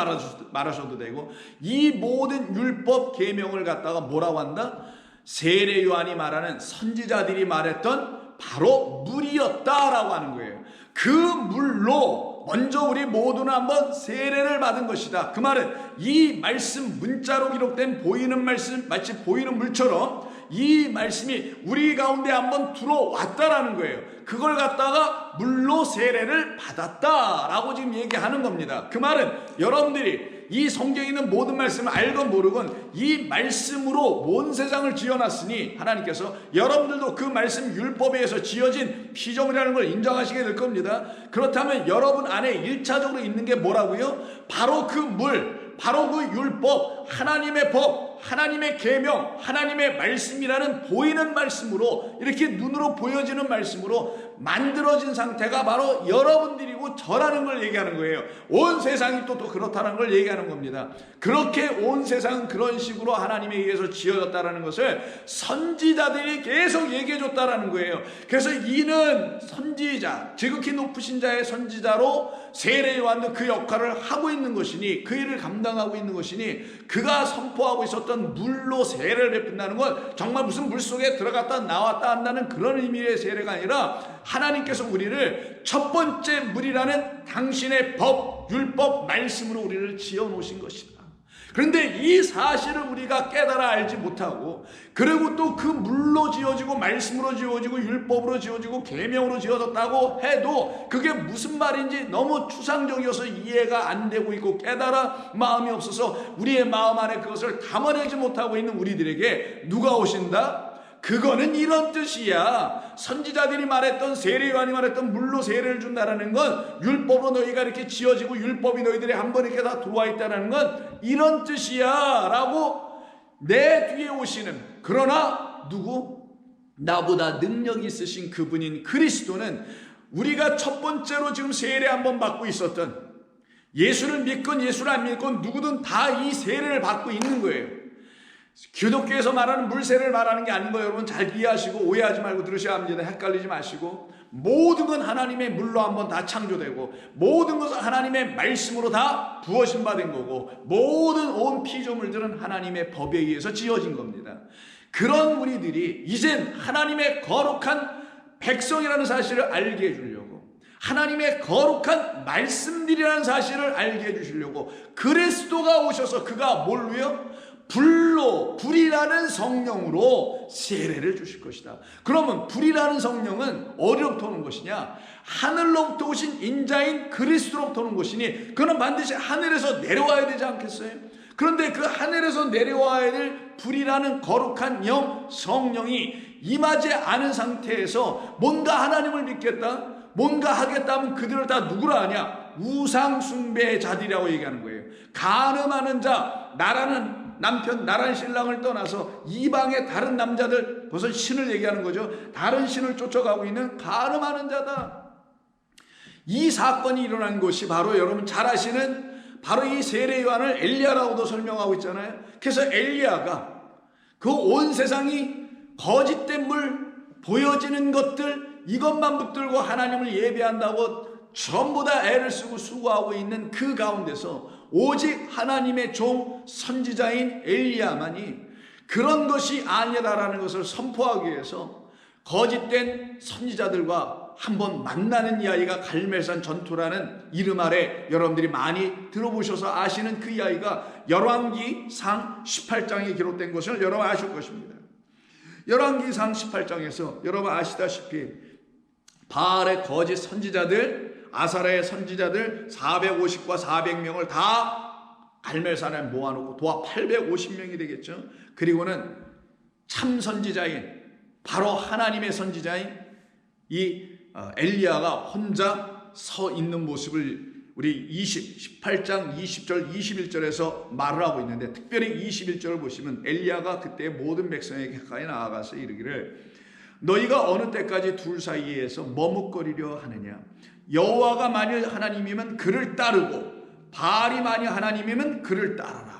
말하셔도 되고 이 모든 율법, 계명을 갖다가 뭐라고 한다? 세례 요한이 말하는 선지자들이 말했던 바로 물이었다라고 하는 거예요. 그 물로 먼저 우리 모두는 한번 세례를 받은 것이다. 그 말은 이 말씀 문자로 기록된 보이는 말씀 마치 보이는 물처럼 이 말씀이 우리 가운데 한번 들어왔다라는 거예요. 그걸 갖다가 물로 세례를 받았다라고 지금 얘기하는 겁니다. 그 말은 여러분들이 이 성경에 있는 모든 말씀을 알건 모르건 이 말씀으로 온 세상을 지어놨으니 하나님께서 여러분들도 그 말씀 율법에 의해서 지어진 피조물이라는 걸 인정하시게 될 겁니다. 그렇다면 여러분 안에 1차적으로 있는 게 뭐라고요? 바로 그 물, 바로 그 율법, 하나님의 법, 하나님의 계명, 하나님의 말씀이라는 보이는 말씀으로 이렇게 눈으로 보여지는 말씀으로 만들어진 상태가 바로 여러분들이고 저라는 걸 얘기하는 거예요. 온 세상이 또 그렇다는 걸 얘기하는 겁니다. 그렇게 온 세상은 그런 식으로 하나님에 의해서 지어졌다는 것을 선지자들이 계속 얘기해 줬다는 거예요. 그래서 이는 선지자, 지극히 높으신 자의 선지자로 세례 요한도 그 역할을 하고 있는 것이니 그 일을 감당하고 있는 것이니 그가 선포하고 있었던 물로 세례를 베푼다는 건 정말 무슨 물속에 들어갔다 나왔다 한다는 그런 의미의 세례가 아니라 하나님께서 우리를 첫 번째 물이라는 당신의 법, 율법, 말씀으로 우리를 지어놓으신 것이다. 그런데 이 사실을 우리가 깨달아 알지 못하고 그리고 또 그 물로 지어지고 말씀으로 지어지고 율법으로 지어지고 계명으로 지어졌다고 해도 그게 무슨 말인지 너무 추상적이어서 이해가 안 되고 있고 깨달아 마음이 없어서 우리의 마음 안에 그것을 담아내지 못하고 있는 우리들에게 누가 오신다? 그거는 이런 뜻이야. 선지자들이 말했던 세례 요한이 말했던 물로 세례를 준다라는 건 율법으로 너희가 이렇게 지어지고 율법이 너희들이 한번 이렇게 다 들어와 있다는 건 이런 뜻이야 라고 내 뒤에 오시는 그러나 누구? 나보다 능력 있으신 그분인 그리스도는 우리가 첫 번째로 지금 세례 한번 받고 있었던 예수를 믿건 예수를 안 믿건 누구든 다 이 세례를 받고 있는 거예요. 기독교에서 말하는 물세례를 말하는 게 아닌 거 여러분 잘 이해하시고 오해하지 말고 들으셔야 합니다. 헷갈리지 마시고 모든 건 하나님의 물로 한번 다 창조되고 모든 것은 하나님의 말씀으로 다 부어신 바 된 거고 모든 온 피조물들은 하나님의 법에 의해서 지어진 겁니다. 그런 우리들이 이젠 하나님의 거룩한 백성이라는 사실을 알게 해주려고 하나님의 거룩한 말씀들이라는 사실을 알게 해주시려고 그리스도가 오셔서 그가 뭘로요? 불이라는 성령으로 세례를 주실 것이다. 그러면 불이라는 성령은 어디로부터 오는 것이냐? 하늘로부터 오신 인자인 그리스도로부터 오는 것이니 그는 반드시 하늘에서 내려와야 되지 않겠어요? 그런데 그 하늘에서 내려와야 될 불이라는 거룩한 영 성령이 임하지 않은 상태에서 뭔가 하나님을 믿겠다? 뭔가 하겠다 하면 그들을 다 누구라 하냐? 우상 숭배자들이라고 얘기하는 거예요. 간음하는 자, 나라는 남편, 나라는 신랑을 떠나서 이방의 다른 남자들, 벌써 신을 얘기하는 거죠. 다른 신을 쫓아가고 있는 간음하는 자다. 이 사건이 일어난 곳이 바로 여러분 잘 아시는 바로 이 세례 요한을 엘리야라고도 설명하고 있잖아요. 그래서 엘리야가 그 온 세상이 거짓된 물, 보여지는 것들, 이것만 붙들고 하나님을 예배한다고 전부 다 애를 쓰고 수고하고 있는 그 가운데서 오직 하나님의 종 선지자인 엘리야만이 그런 것이 아니다라는 것을 선포하기 위해서 거짓된 선지자들과 한번 만나는 이야기가 갈멜산 전투라는 이름 아래 여러분들이 많이 들어보셔서 아시는 그 이야기가 열왕기상 18장에 기록된 것을 여러분 아실 것입니다. 열왕기상 18장에서 여러분 아시다시피 바알의 거짓 선지자들, 아사라의 선지자들 450과 400명을 다 갈멜산에 모아놓고 도합 850명이 되겠죠. 그리고는 참 선지자인 바로 하나님의 선지자인 이 엘리야가 혼자 서 있는 모습을 우리 18장 20절 21절에서 말을 하고 있는데, 특별히 21절을 보시면 엘리야가 그때 모든 백성에게 가까이 나아가서 이르기를 너희가 어느 때까지 둘 사이에서 머뭇거리려 하느냐. 여호와가 만일 하나님이면 그를 따르고 바알이 만일 하나님이면 그를 따르라.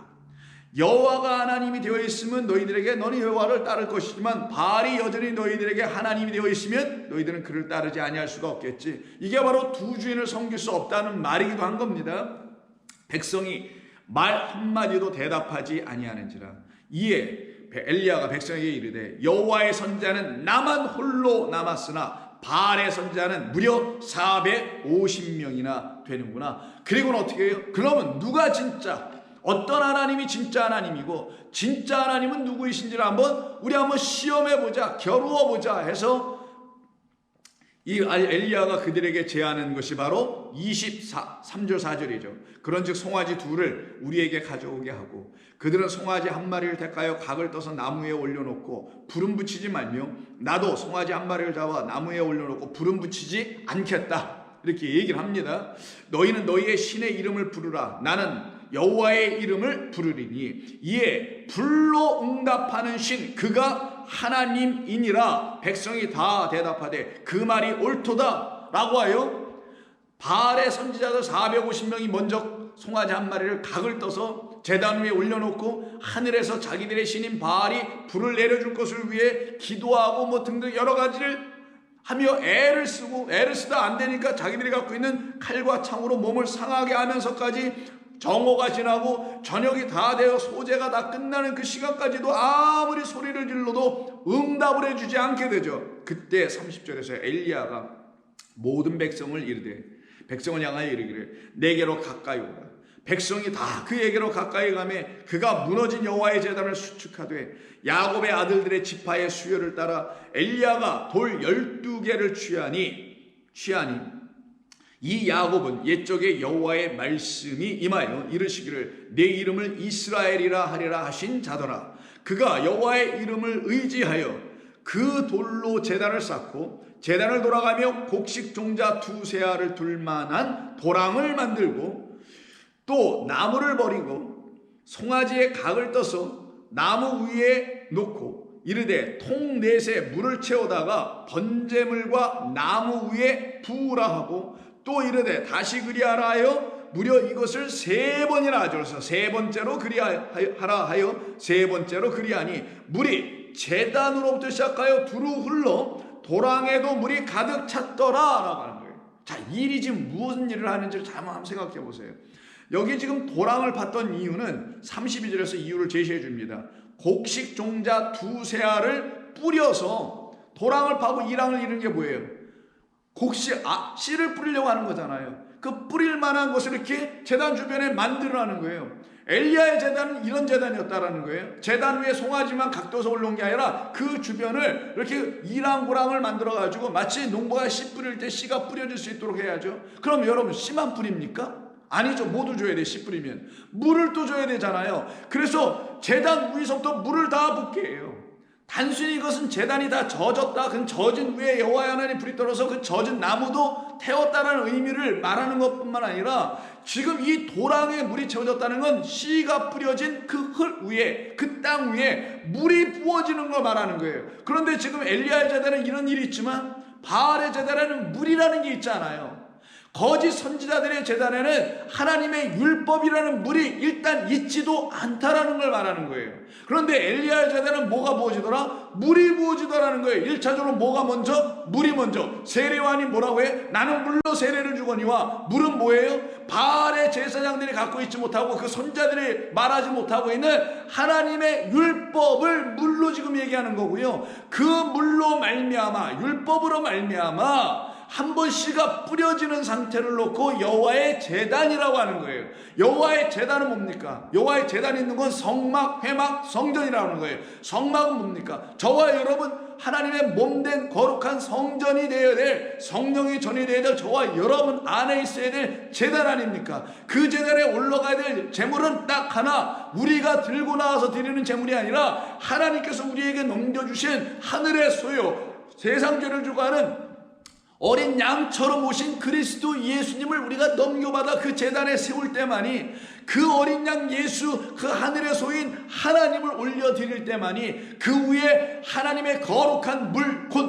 여호와가 하나님이 되어 있으면 너희들에게 너는 여호와를 따를 것이지만 바알이 여전히 너희들에게 하나님이 되어 있으면 너희들은 그를 따르지 아니할 수가 없겠지. 이게 바로 두 주인을 섬길 수 없다는 말이기도 한 겁니다. 백성이 말 한마디도 대답하지 아니하는지라. 이에 엘리야가 백성에게 이르되 여호와의 선지자는 나만 홀로 남았으나 바알의 선지자는 무려 450명이나 되는구나. 그리고는 어떻게 해요? 그러면 누가 진짜, 어떤 하나님이 진짜 하나님이고 진짜 하나님은 누구이신지를 우리 한번 시험해보자, 겨루어보자 해서 이 엘리야가 그들에게 제안한 것이 바로 3절 4절이죠. 그런즉 송아지 둘을 우리에게 가져오게 하고 그들은 송아지 한 마리를 택하여 각을 떠서 나무 위에 올려놓고 불은 붙이지 말며 나도 송아지 한 마리를 잡아 나무 위에 올려놓고 불은 붙이지 않겠다. 이렇게 얘기를 합니다. 너희는 너희의 신의 이름을 부르라. 나는 여호와의 이름을 부르리니 이에 불로 응답하는 신 그가 하나님이니라. 백성이 다 대답하되 그 말이 옳도다 라고 하여 바알의 선지자들 450명이 먼저 송아지 한 마리를 각을 떠서 제단 위에 올려놓고 하늘에서 자기들의 신인 바알이 불을 내려줄 것을 위해 기도하고 뭐 등등 여러 가지를 하며 애를 쓰다 안 되니까 자기들이 갖고 있는 칼과 창으로 몸을 상하게 하면서까지 정오가 지나고 저녁이 다 되어 소재가 다 끝나는 그 시간까지도 아무리 소리를 질러도 응답을 해주지 않게 되죠. 그때 30절에서 엘리야가 모든 백성을 이르되 백성을 향하여 이르기를 내게로 가까이 오라. 백성이 다 그에게로 가까이 가매 그가 무너진 여호와의 제단을 수축하되 야곱의 아들들의 지파의 수요를 따라 엘리야가 돌 12개를 취하니 이 야곱은 옛적에 여호와의 말씀이 임하여 이르시기를 내 이름을 이스라엘이라 하리라 하신 자더라. 그가 여호와의 이름을 의지하여 그 돌로 제단을 쌓고 제단을 돌아가며 곡식 종자 2세알을 둘 만한 도랑을 만들고 또 나무를 버리고 송아지의 각을 떠서 나무 위에 놓고 이르되 통 넷에 물을 채우다가 번제물과 나무 위에 부으라 하고 또 이르되 다시 그리하라 하여 무려 이것을 3번이나 하죠. 그래서 3번째로 그리하라 하여 3번째로 그리하니 물이 제단으로부터 시작하여 두루 흘러 도랑에도 물이 가득 찼더라 라고 하는 거예요. 자, 일이 지금 무슨 일을 하는지를 잘 한번 생각해 보세요. 여기 지금 도랑을 팠던 이유는 32절에서 이유를 제시해 줍니다. 곡식 종자 2세알을 뿌려서 도랑을 파고 이랑을 이루는 게 뭐예요? 씨를 뿌리려고 하는 거잖아요. 그 뿌릴 만한 것을 이렇게 제단 주변에 만들어라는 거예요. 엘리야의 제단은 이런 제단이었다라는 거예요. 제단 위에 송아지만 각도서 올라온 게 아니라 그 주변을 이렇게 이랑고랑을 만들어 가지고 마치 농부가 씨 뿌릴 때 씨가 뿌려질 수 있도록 해야죠. 그럼 여러분 씨만 뿌립니까? 아니죠. 모두 줘야 돼. 씨 뿌리면 물을 또 줘야 되잖아요. 그래서 제단 위에서부터 물을 다 붓게 해요. 단순히 이것은 제단이 다 젖었다, 그 젖은 위에 여호와의 하나님의 불이 떨어서 그 젖은 나무도 태웠다라는 의미를 말하는 것뿐만 아니라 지금 이 도랑에 물이 채워졌다는 건 씨가 뿌려진 그 흙 위에, 그 땅 위에 물이 부어지는 걸 말하는 거예요. 그런데 지금 엘리야의 제단에 이런 일이 있지만 바알의 제단에는 물이라는 게 있지 않아요. 거짓 선지자들의 제단에는 하나님의 율법이라는 물이 일단 있지도 않다라는 걸 말하는 거예요. 그런데 엘리야의 제단은 뭐가 부어지더라? 물이 부어지더라는 거예요. 1차적으로 뭐가 먼저? 물이 먼저. 세례요한이 뭐라고 해? 나는 물로 세례를 주거니와 물은 뭐예요? 바알의 제사장들이 갖고 있지 못하고 그 선지자들이 말하지 못하고 있는 하나님의 율법을 물로 지금 얘기하는 거고요. 그 물로 말미암아, 율법으로 말미암아 한번 씨가 뿌려지는 상태를 놓고 여호와의 제단이라고 하는 거예요. 여호와의 제단은 뭡니까? 여호와의 제단이 있는 건 성막, 회막, 성전이라고 하는 거예요. 성막은 뭡니까? 저와 여러분 하나님의 몸된 거룩한 성전이 되어야 될, 성령이 전이되어야 될 저와 여러분 안에 있어야 될 제단 아닙니까? 그 제단에 올라가야 될 제물은 딱 하나, 우리가 들고 나와서 드리는 제물이 아니라 하나님께서 우리에게 넘겨주신 하늘의 소유, 세상 죄를 주고 하는 어린 양처럼 오신 그리스도 예수님을 우리가 넘겨받아 그 제단에 세울 때만이, 그 어린 양 예수, 그 하늘의 소인 하나님을 올려드릴 때만이 그 위에 하나님의 거룩한 물, 곧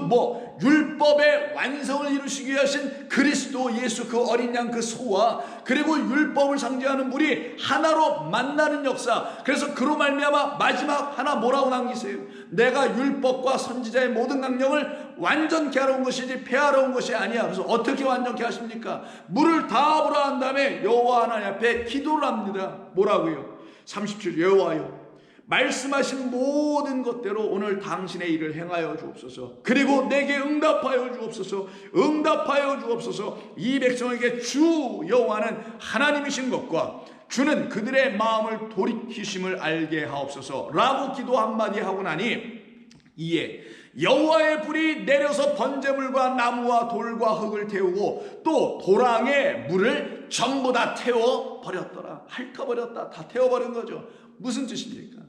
율법의 완성을 이루시기 위해 하신 그리스도 예수, 그 어린 양 그 소와 그리고 율법을 상징하는 물이 하나로 만나는 역사. 그래서 그로 말미암아 마지막 하나 뭐라고 남기세요? 내가 율법과 선지자의 모든 강령을 완전케 하러 온 것이지 폐하러 온 것이 아니야. 그래서 어떻게 완전케 하십니까? 물을 다 부어 한 다음에 여호와 하나님 앞에 기도를 합니다. 뭐라고요? 37 여호와여, 말씀하신 모든 것대로 오늘 당신의 일을 행하여 주옵소서. 그리고 내게 응답하여 주옵소서. 응답하여 주옵소서. 이 백성에게 주 여호와는 하나님이신 것과 주는 그들의 마음을 돌이키심을 알게 하옵소서 라고 기도 한마디 하고 나니, 이에 여호와의 불이 내려서 번제물과 나무와 돌과 흙을 태우고 또 도랑에 물을 전부 다 태워버렸더라. 핥아버렸다. 다 태워버린 거죠. 무슨 뜻입니까?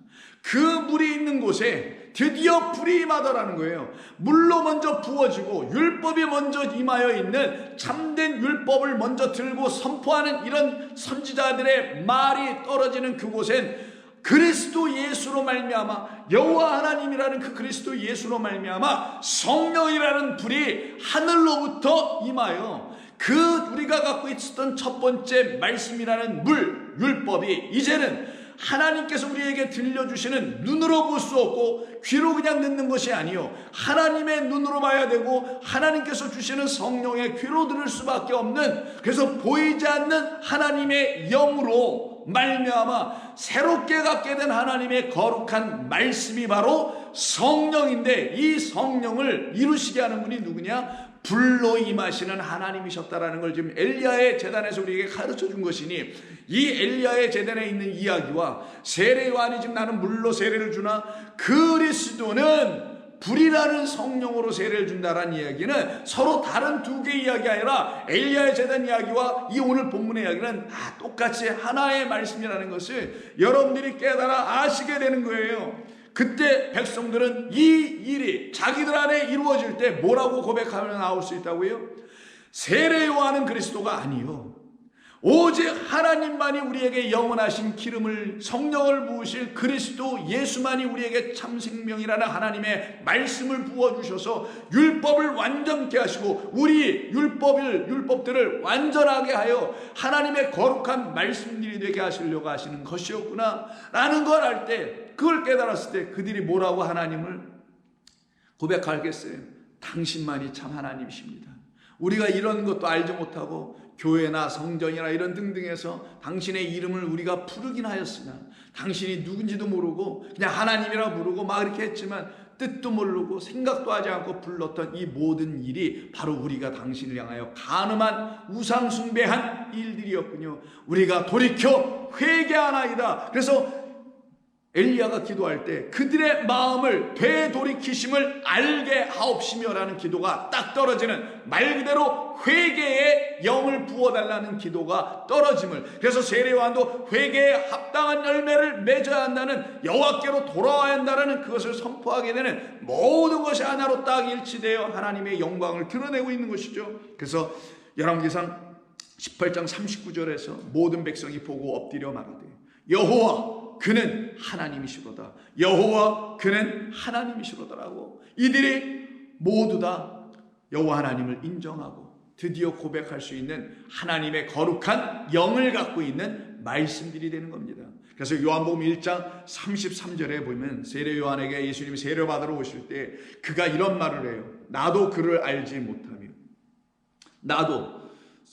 그 물이 있는 곳에 드디어 불이 임하더라는 거예요. 물로 먼저 부어지고 율법이 먼저 임하여 있는 참된 율법을 먼저 들고 선포하는 이런 선지자들의 말이 떨어지는 그곳엔 그리스도 예수로 말미암아, 여호와 하나님이라는 그 그리스도 예수로 말미암아 성령이라는 불이 하늘로부터 임하여 그 우리가 갖고 있었던 첫 번째 말씀이라는 물, 율법이 이제는 하나님께서 우리에게 들려주시는 눈으로 볼 수 없고 귀로 그냥 듣는 것이 아니요, 하나님의 눈으로 봐야 되고 하나님께서 주시는 성령의 귀로 들을 수밖에 없는, 그래서 보이지 않는 하나님의 영으로 말미암아 새롭게 갖게 된 하나님의 거룩한 말씀이 바로 성령인데, 이 성령을 이루시게 하는 분이 누구냐? 불로 임하시는 하나님이셨다라는 걸 지금 엘리야의 제단에서 우리에게 가르쳐 준 것이니, 이 엘리야의 제단에 있는 이야기와 세례요한이 지금 나는 물로 세례를 주나 그리스도는 불이라는 성령으로 세례를 준다라는 이야기는 서로 다른 두 개의 이야기가 아니라 엘리야의 제단 이야기와 이 오늘 본문의 이야기는 다 똑같이 하나의 말씀이라는 것을 여러분들이 깨달아 아시게 되는 거예요. 그때 백성들은 이 일이 자기들 안에 이루어질 때 뭐라고 고백하면 나올 수 있다고요? 세례요한은 그리스도가 아니요, 오직 하나님만이 우리에게 영원하신 기름을, 성령을 부으실 그리스도 예수만이 우리에게 참 생명이라는 하나님의 말씀을 부어주셔서 율법을 완전케 하시고 우리 율법들을 완전하게 하여 하나님의 거룩한 말씀들이 되게 하시려고 하시는 것이었구나 라는 걸 알 때, 그걸 깨달았을 때 그들이 뭐라고 하나님을 고백하겠어요? 당신만이 참 하나님이십니다. 우리가 이런 것도 알지 못하고 교회나 성전이나 이런 등등에서 당신의 이름을 우리가 부르긴 하였으나 당신이 누군지도 모르고 그냥 하나님이라 부르고 막 이렇게 했지만 뜻도 모르고 생각도 하지 않고 불렀던 이 모든 일이 바로 우리가 당신을 향하여 간음한 우상 숭배한 일들이었군요. 우리가 돌이켜 회개하나이다. 그래서 엘리야가 기도할 때 그들의 마음을 되돌이키심을 알게 하옵시며라는 기도가 딱 떨어지는, 말 그대로 회개의 영을 부어달라는 기도가 떨어짐을, 그래서 세례요한도 회개에 합당한 열매를 맺어야 한다는, 여호와께로 돌아와야 한다는 그것을 선포하게 되는, 모든 것이 하나로 딱 일치되어 하나님의 영광을 드러내고 있는 것이죠. 그래서 열왕기상 18장 39절에서 모든 백성이 보고 엎드려 말하되 여호와 그는 하나님이시로다, 여호와 그는 하나님이시로다라고 이들이 모두 다 여호와 하나님을 인정하고 드디어 고백할 수 있는 하나님의 거룩한 영을 갖고 있는 말씀들이 되는 겁니다. 그래서 요한복음 1장 33절에 보면 세례 요한에게 예수님이 세례 받으러 오실 때 그가 이런 말을 해요. 나도 그를 알지 못하며, 나도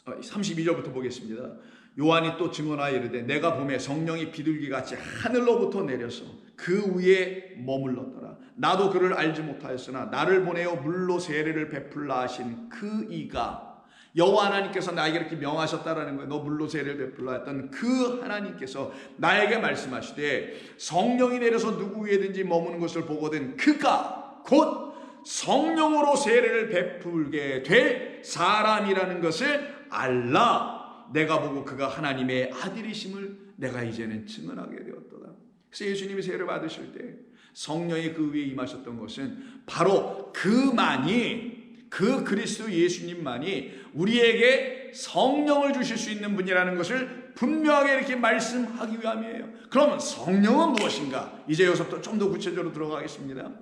32절부터 보겠습니다. 요한이 또 증언하여 이르되 내가 보매 성령이 비둘기같이 하늘로부터 내려서 그 위에 머물렀더라. 나도 그를 알지 못하였으나 나를 보내어 물로 세례를 베풀라 하신 그 이가, 여호와 하나님께서 나에게 이렇게 명하셨다라는 거예요. 너 물로 세례를 베풀라 했던 그 하나님께서 나에게 말씀하시되 성령이 내려서 누구 위에든지 머무는 것을 보거든 그가 곧 성령으로 세례를 베풀게 될 사람이라는 것을 알라. 내가 보고 그가 하나님의 아들이심을 내가 이제는 증언하게 되었도다. 그래서 예수님이 세례를 받으실 때 성령이 그 위에 임하셨던 것은 바로 그만이, 그 그리스도 예수님만이 우리에게 성령을 주실 수 있는 분이라는 것을 분명하게 이렇게 말씀하기 위함이에요. 그러면 성령은 무엇인가? 이제 여기서부터 좀 더 구체적으로 들어가겠습니다.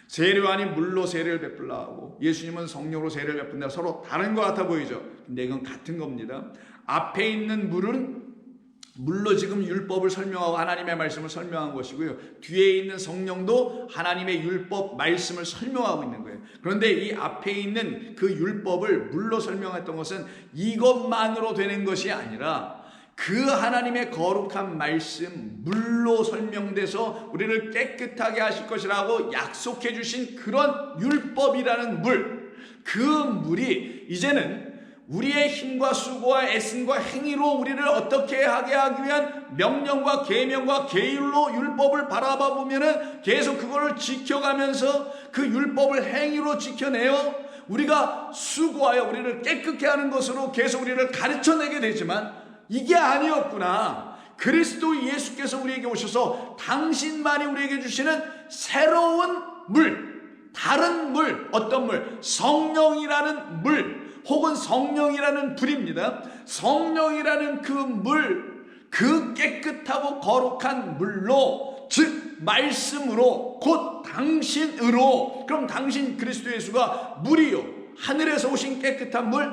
세례요한이 물로 세례를 베풀라 하고 예수님은 성령으로 세례를 베푼다, 서로 다른 것 같아 보이죠? 근데 이건 같은 겁니다. 앞에 있는 물은 물로 지금 율법을 설명하고 하나님의 말씀을 설명한 것이고요, 뒤에 있는 성령도 하나님의 율법 말씀을 설명하고 있는 거예요. 그런데 이 앞에 있는 그 율법을 물로 설명했던 것은 이것만으로 되는 것이 아니라 그 하나님의 거룩한 말씀, 물로 설명돼서 우리를 깨끗하게 하실 것이라고 약속해 주신 그런 율법이라는 물, 그 물이 이제는 우리의 힘과 수고와 애씀과 행위로 우리를 어떻게 하게 하기 위한 명령과 계명과 계율로 율법을 바라봐 보면은 계속 그거를 지켜가면서 그 율법을 행위로 지켜내어 우리가 수고하여 우리를 깨끗게 하는 것으로 계속 우리를 가르쳐내게 되지만 이게 아니었구나. 그리스도 예수께서 우리에게 오셔서 당신만이 우리에게 주시는 새로운 물, 다른 물, 어떤 물? 성령이라는 물, 혹은 성령이라는 불입니다. 성령이라는 그 물, 그 깨끗하고 거룩한 물로, 즉 말씀으로, 곧 당신으로. 그럼 당신 그리스도 예수가 물이요, 하늘에서 오신 깨끗한 물,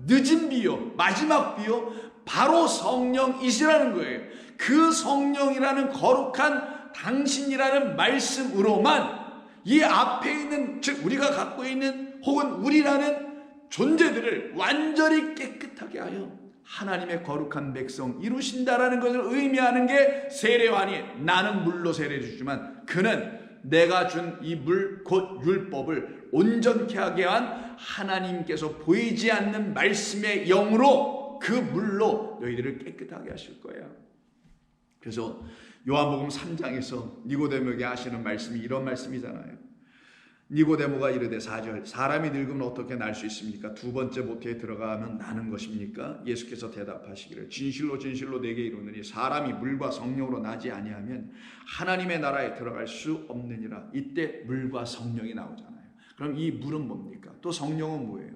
늦은 비요, 마지막 비요, 바로 성령이시라는 거예요. 그 성령이라는 거룩한 당신이라는 말씀으로만 이 앞에 있는, 즉 우리가 갖고 있는 혹은 우리라는 존재들을 완전히 깨끗하게 하여 하나님의 거룩한 백성 이루신다라는 것을 의미하는 게 세례요한이 나는 물로 세례 주지만 그는 내가 준 이 물 곧 율법을 온전케 하게 한 하나님께서 보이지 않는 말씀의 영으로 그 물로 너희들을 깨끗하게 하실 거야. 그래서 요한복음 3장에서 니고데모에게 하시는 말씀이 이런 말씀이잖아요. 니고데모가 이르되 4절 사람이 늙으면 어떻게 날 수 있습니까? 두 번째 모태에 들어가면 나는 것입니까? 예수께서 대답하시기를 진실로 진실로 내게 이르노니 사람이 물과 성령으로 나지 아니하면 하나님의 나라에 들어갈 수 없느니라. 이때 물과 성령이 나오잖아요. 그럼 이 물은 뭡니까? 또 성령은 뭐예요?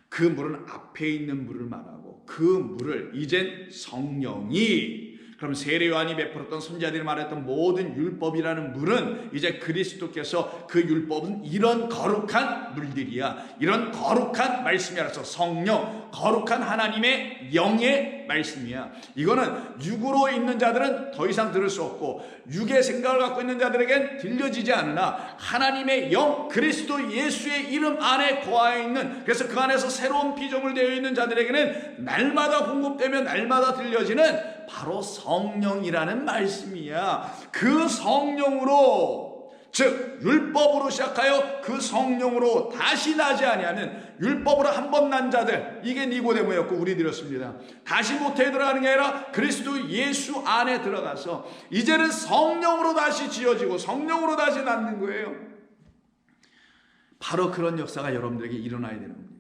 그 물은 앞에 있는 물을 말하고 그 물을 이젠 성령이, 그럼 세례요한이 베풀었던 선지자들이 말했던 모든 율법이라는 물은 이제 그리스도께서 그 율법은 이런 거룩한 물들이야, 이런 거룩한 말씀이라서 성령, 거룩한 하나님의 영의 말씀이야. 이거는 육으로 있는 자들은 더 이상 들을 수 없고 육의 생각을 갖고 있는 자들에겐 들려지지 않으나 하나님의 영 그리스도 예수의 이름 안에 거하여 있는, 그래서 그 안에서 새로운 피조물 되어 있는 자들에게는 날마다 공급되며 날마다 들려지는 바로 성령이라는 말씀이야. 그 성령으로, 즉 율법으로 시작하여 그 성령으로 다시 나지 아니하면, 율법으로 한 번 난 자들, 이게 니고데모였고 우리들이었습니다. 다시 모태에 들어가는 게 아니라 그리스도 예수 안에 들어가서 이제는 성령으로 다시 지어지고 성령으로 다시 낳는 거예요. 바로 그런 역사가 여러분들에게 일어나야 되는 겁니다.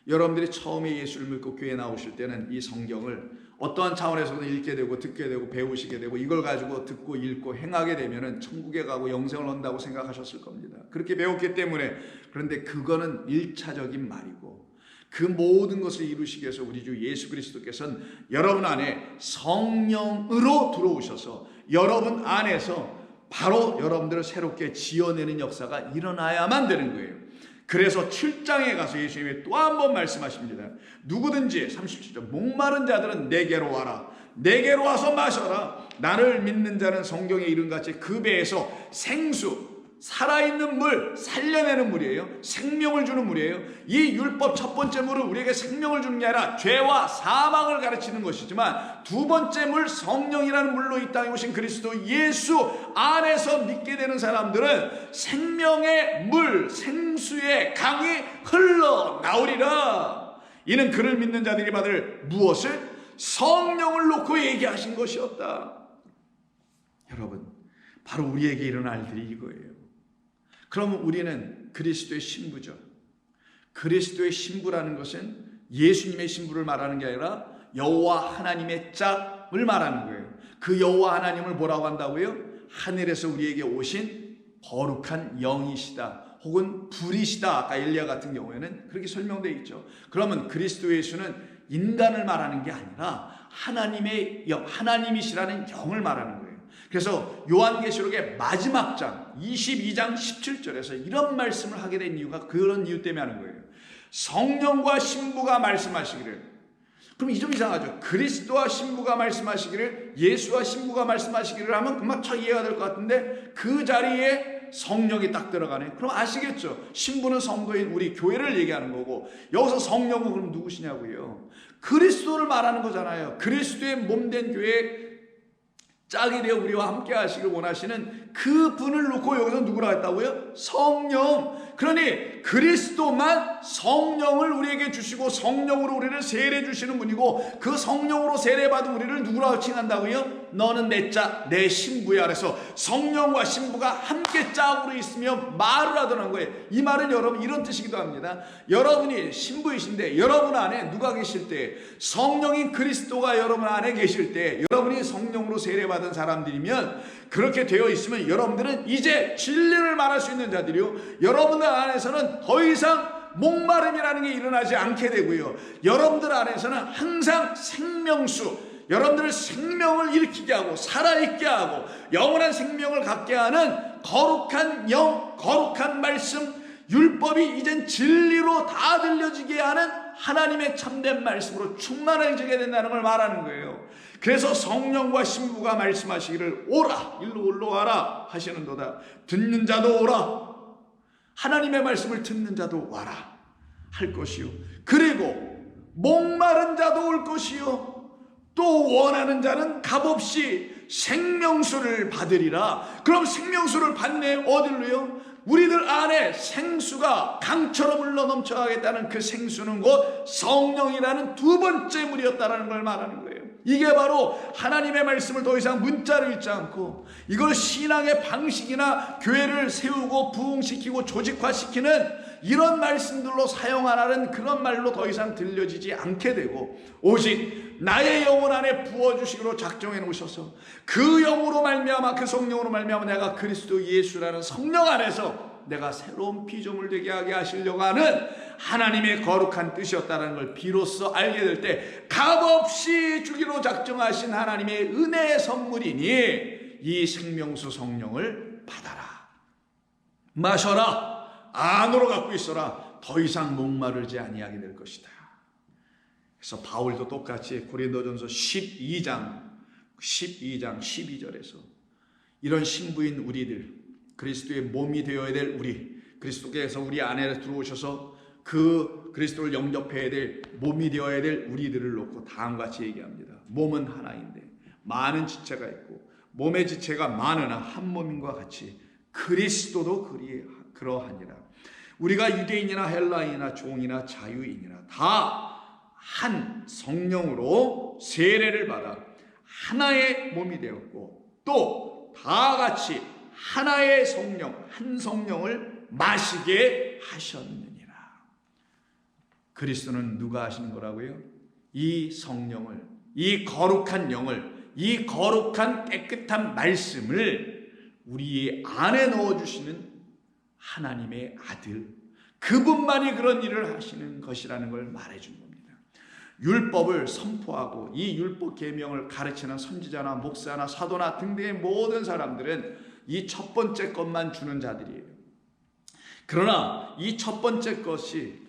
여러분들이 처음에 예수를 믿고 교회에 나오실 때는 이 성경을 어떠한 차원에서는 읽게 되고 듣게 되고 배우시게 되고 이걸 가지고 듣고 읽고 행하게 되면은 천국에 가고 영생을 얻는다고 생각하셨을 겁니다. 그렇게 배웠기 때문에. 그런데 그거는 1차적인 말이고, 그 모든 것을 이루시기 위해서 우리 주 예수 그리스도께서는 여러분 안에 성령으로 들어오셔서 여러분 안에서 바로 여러분들을 새롭게 지어내는 역사가 일어나야만 되는 거예요. 그래서 7장에 가서 예수님이 또 한 번 말씀하십니다. 누구든지 37절 목마른 자들은 내게로 와라. 내게로 와서 마셔라. 나를 믿는 자는 성경에 이른같이 그 배에서 생수, 살아있는 물, 살려내는 물이에요. 생명을 주는 물이에요. 이 율법 첫 번째 물은 우리에게 생명을 주는 게 아니라 죄와 사망을 가르치는 것이지만, 두 번째 물 성령이라는 물로 이 땅에 오신 그리스도 예수 안에서 믿게 되는 사람들은 생명의 물, 생수의 강이 흘러나오리라. 이는 그를 믿는 자들이 받을 무엇을? 성령을 놓고 얘기하신 것이었다. 여러분, 바로 우리에게 일어날 일이 이거예요. 그러면 우리는 그리스도의 신부죠. 그리스도의 신부라는 것은 예수님의 신부를 말하는 게 아니라 여호와 하나님의 짝을 말하는 거예요. 그 여호와 하나님을 뭐라고 한다고요? 하늘에서 우리에게 오신 거룩한 영이시다, 혹은 불이시다. 아까 엘리야 같은 경우에는 그렇게 설명되어 있죠. 그러면 그리스도 예수는 인간을 말하는 게 아니라 하나님의 영, 하나님이시라는 영을 말하는 거예요. 그래서 요한계시록의 마지막 장 22장 17절에서 이런 말씀을 하게 된 이유가 그런 이유 때문에 하는 거예요. 성령과 신부가 말씀하시기를. 그럼 이 좀 이상하죠. 그리스도와 신부가 말씀하시기를, 예수와 신부가 말씀하시기를 하면 금방 쳐 이해가 될 것 같은데, 그 자리에 성령이 딱 들어가네. 그럼 아시겠죠? 신부는 성도인 우리 교회를 얘기하는 거고, 여기서 성령은 그럼 누구시냐고요? 그리스도를 말하는 거잖아요. 그리스도의 몸된 교회 짝이 되어 우리와 함께 하시길 원하시는 그 분을 놓고 여기서 누구라 했다고요? 성령. 그러니 그리스도만 성령을 우리에게 주시고 성령으로 우리를 세례 주시는 분이고, 그 성령으로 세례받은 우리를 누구라고 칭한다고요? 너는 내 짝, 내 신부야. 그래서 성령과 신부가 함께 짝으로 있으며 말을 하더라는 거예요. 이 말은 여러분 이런 뜻이기도 합니다. 여러분이 신부이신데 여러분 안에 누가 계실 때, 성령인 그리스도가 여러분 안에 계실 때, 여러분이 성령으로 세례받은 사람들이면, 그렇게 되어 있으면 여러분들은 이제 진리를 말할 수 있는 자들이요, 여러분들 안에서는 더 이상 목마름이라는 게 일어나지 않게 되고요, 여러분들 안에서는 항상 생명수, 여러분들을 생명을 일으키게 하고 살아있게 하고 영원한 생명을 갖게 하는 거룩한 영, 거룩한 말씀, 율법이 이젠 진리로 다 들려지게 하는 하나님의 참된 말씀으로 충만해지게 된다는 걸 말하는 거예요. 그래서 성령과 신부가 말씀하시기를 오라, 일로 올라와라 하시는도다. 듣는 자도 오라, 하나님의 말씀을 듣는 자도 와라 할 것이요, 그리고 목마른 자도 올 것이요, 또 원하는 자는 값없이 생명수를 받으리라. 그럼 생명수를 받네. 어디로요? 우리들 안에 생수가 강처럼 흘러 넘쳐가겠다는 그 생수는 곧 성령이라는 두 번째 물이었다는 걸 말하는 거예요. 이게 바로 하나님의 말씀을 더 이상 문자로 읽지 않고 이걸 신앙의 방식이나 교회를 세우고 부흥시키고 조직화시키는 이런 말씀들로 사용하라는 그런 말로 더 이상 들려지지 않게 되고, 오직 나의 영혼 안에 부어주시기로 작정해 놓으셔서 그 영으로 말미암아, 그 성령으로 말미암아 내가 그리스도 예수라는 성령 안에서 내가 새로운 피조물 되게 하게 하시려고 하는 하나님의 거룩한 뜻이었다는 걸 비로소 알게 될 때, 값없이 주기로 작정하신 하나님의 은혜의 선물이니 이 생명수 성령을 받아라, 마셔라, 안으로 갖고 있어라. 더 이상 목마르지 아니하게 될 것이다. 그래서 바울도 똑같이 고린도전서 12장 12절에서 이런 신부인 우리들, 그리스도의 몸이 되어야 될 우리, 그리스도께서 우리 안에 들어오셔서 그 그리스도를 영접해야 될 몸이 되어야 될 우리들을 놓고 다음과 같이 얘기합니다. 몸은 하나인데 많은 지체가 있고 몸의 지체가 많으나 한 몸인 것 같이 그리스도도 그러하니라. 우리가 유대인이나 헬라인이나 종이나 자유인이나 다 한 성령으로 세례를 받아 하나의 몸이 되었고 또 다 같이 하나의 성령, 한 성령을 마시게 하셨느니라. 그리스도는 누가 하시는 거라고요? 이 성령을, 이 거룩한 영을, 이 거룩한 깨끗한 말씀을 우리 안에 넣어주시는 하나님의 아들, 그분만이 그런 일을 하시는 것이라는 걸 말해준 겁니다. 율법을 선포하고 이 율법 계명을 가르치는 선지자나 목사나 사도나 등등의 모든 사람들은 이 첫 번째 것만 주는 자들이에요. 그러나 이 첫 번째 것이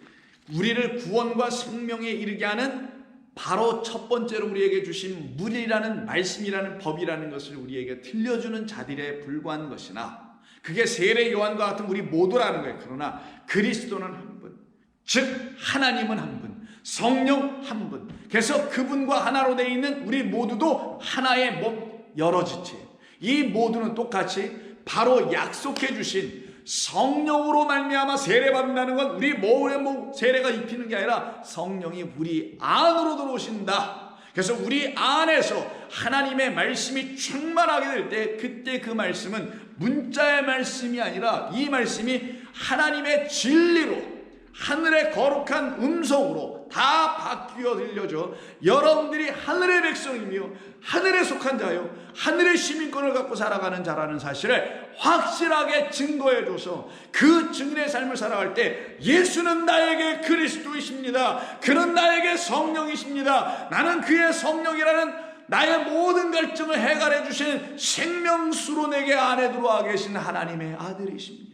우리를 구원과 생명에 이르게 하는 바로 첫 번째로 우리에게 주신 물이라는 말씀이라는 법이라는 것을 우리에게 들려주는 자들에 불과한 것이나 그게 세례 요한과 같은 우리 모두라는 거예요. 그러나 그리스도는 한 분, 즉 하나님은 한 분, 성령 한 분. 그래서 그분과 하나로 되어 있는 우리 모두도 하나의 몸 여러 지체. 이 모두는 똑같이 바로 약속해 주신 성령으로 말미암아 세례받는다는 건 우리 몸에 세례가 입히는 게 아니라 성령이 우리 안으로 들어오신다. 그래서 우리 안에서 하나님의 말씀이 충만하게 될 때 그때 그 말씀은 문자의 말씀이 아니라 이 말씀이 하나님의 진리로 하늘의 거룩한 음성으로 다 바뀌어 들려져 여러분들이 하늘의 백성이며 하늘에 속한 자요 하늘의 시민권을 갖고 살아가는 자라는 사실을 확실하게 증거해줘서 그 증인의 삶을 살아갈 때 예수는 나에게 그리스도이십니다. 그는 나에게 성령이십니다. 나는 그의 성령이라는 나의 모든 갈증을 해결해 주신 생명수로 내게 안에 들어와 계신 하나님의 아들이십니다.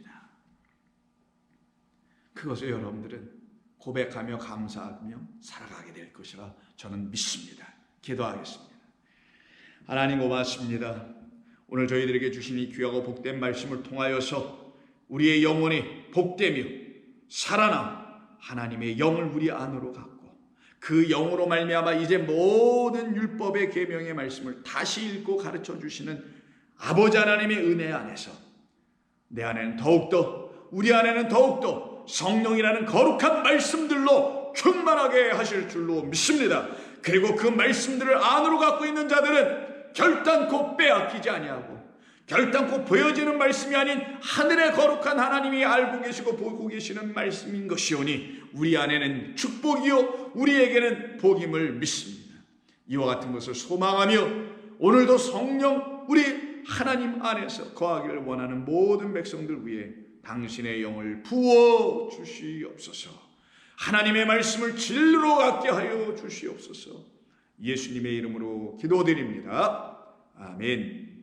그것을 여러분들은 고백하며 감사하며 살아가게 될 것이라 저는 믿습니다. 기도하겠습니다. 하나님 고맙습니다. 오늘 저희들에게 주신 이 귀하고 복된 말씀을 통하여서 우리의 영혼이 복되며 살아나 하나님의 영을 우리 안으로 갖고 그 영으로 말미암아 이제 모든 율법의 계명의 말씀을 다시 읽고 가르쳐 주시는 아버지 하나님의 은혜 안에서 내 안에는 더욱더 우리 안에는 더욱더 성령이라는 거룩한 말씀들로 충만하게 하실 줄로 믿습니다. 그리고 그 말씀들을 안으로 갖고 있는 자들은 결단코 빼앗기지 아니하고 결단코 보여지는 말씀이 아닌 하늘의 거룩한 하나님이 알고 계시고 보고 계시는 말씀인 것이오니 우리 안에는 축복이요 우리에게는 복임을 믿습니다. 이와 같은 것을 소망하며 오늘도 성령 우리 하나님 안에서 거하기를 원하는 모든 백성들 위해 당신의 영을 부어 주시옵소서. 하나님의 말씀을 진리로 갖게 하여 주시옵소서. 예수님의 이름으로 기도드립니다. 아멘.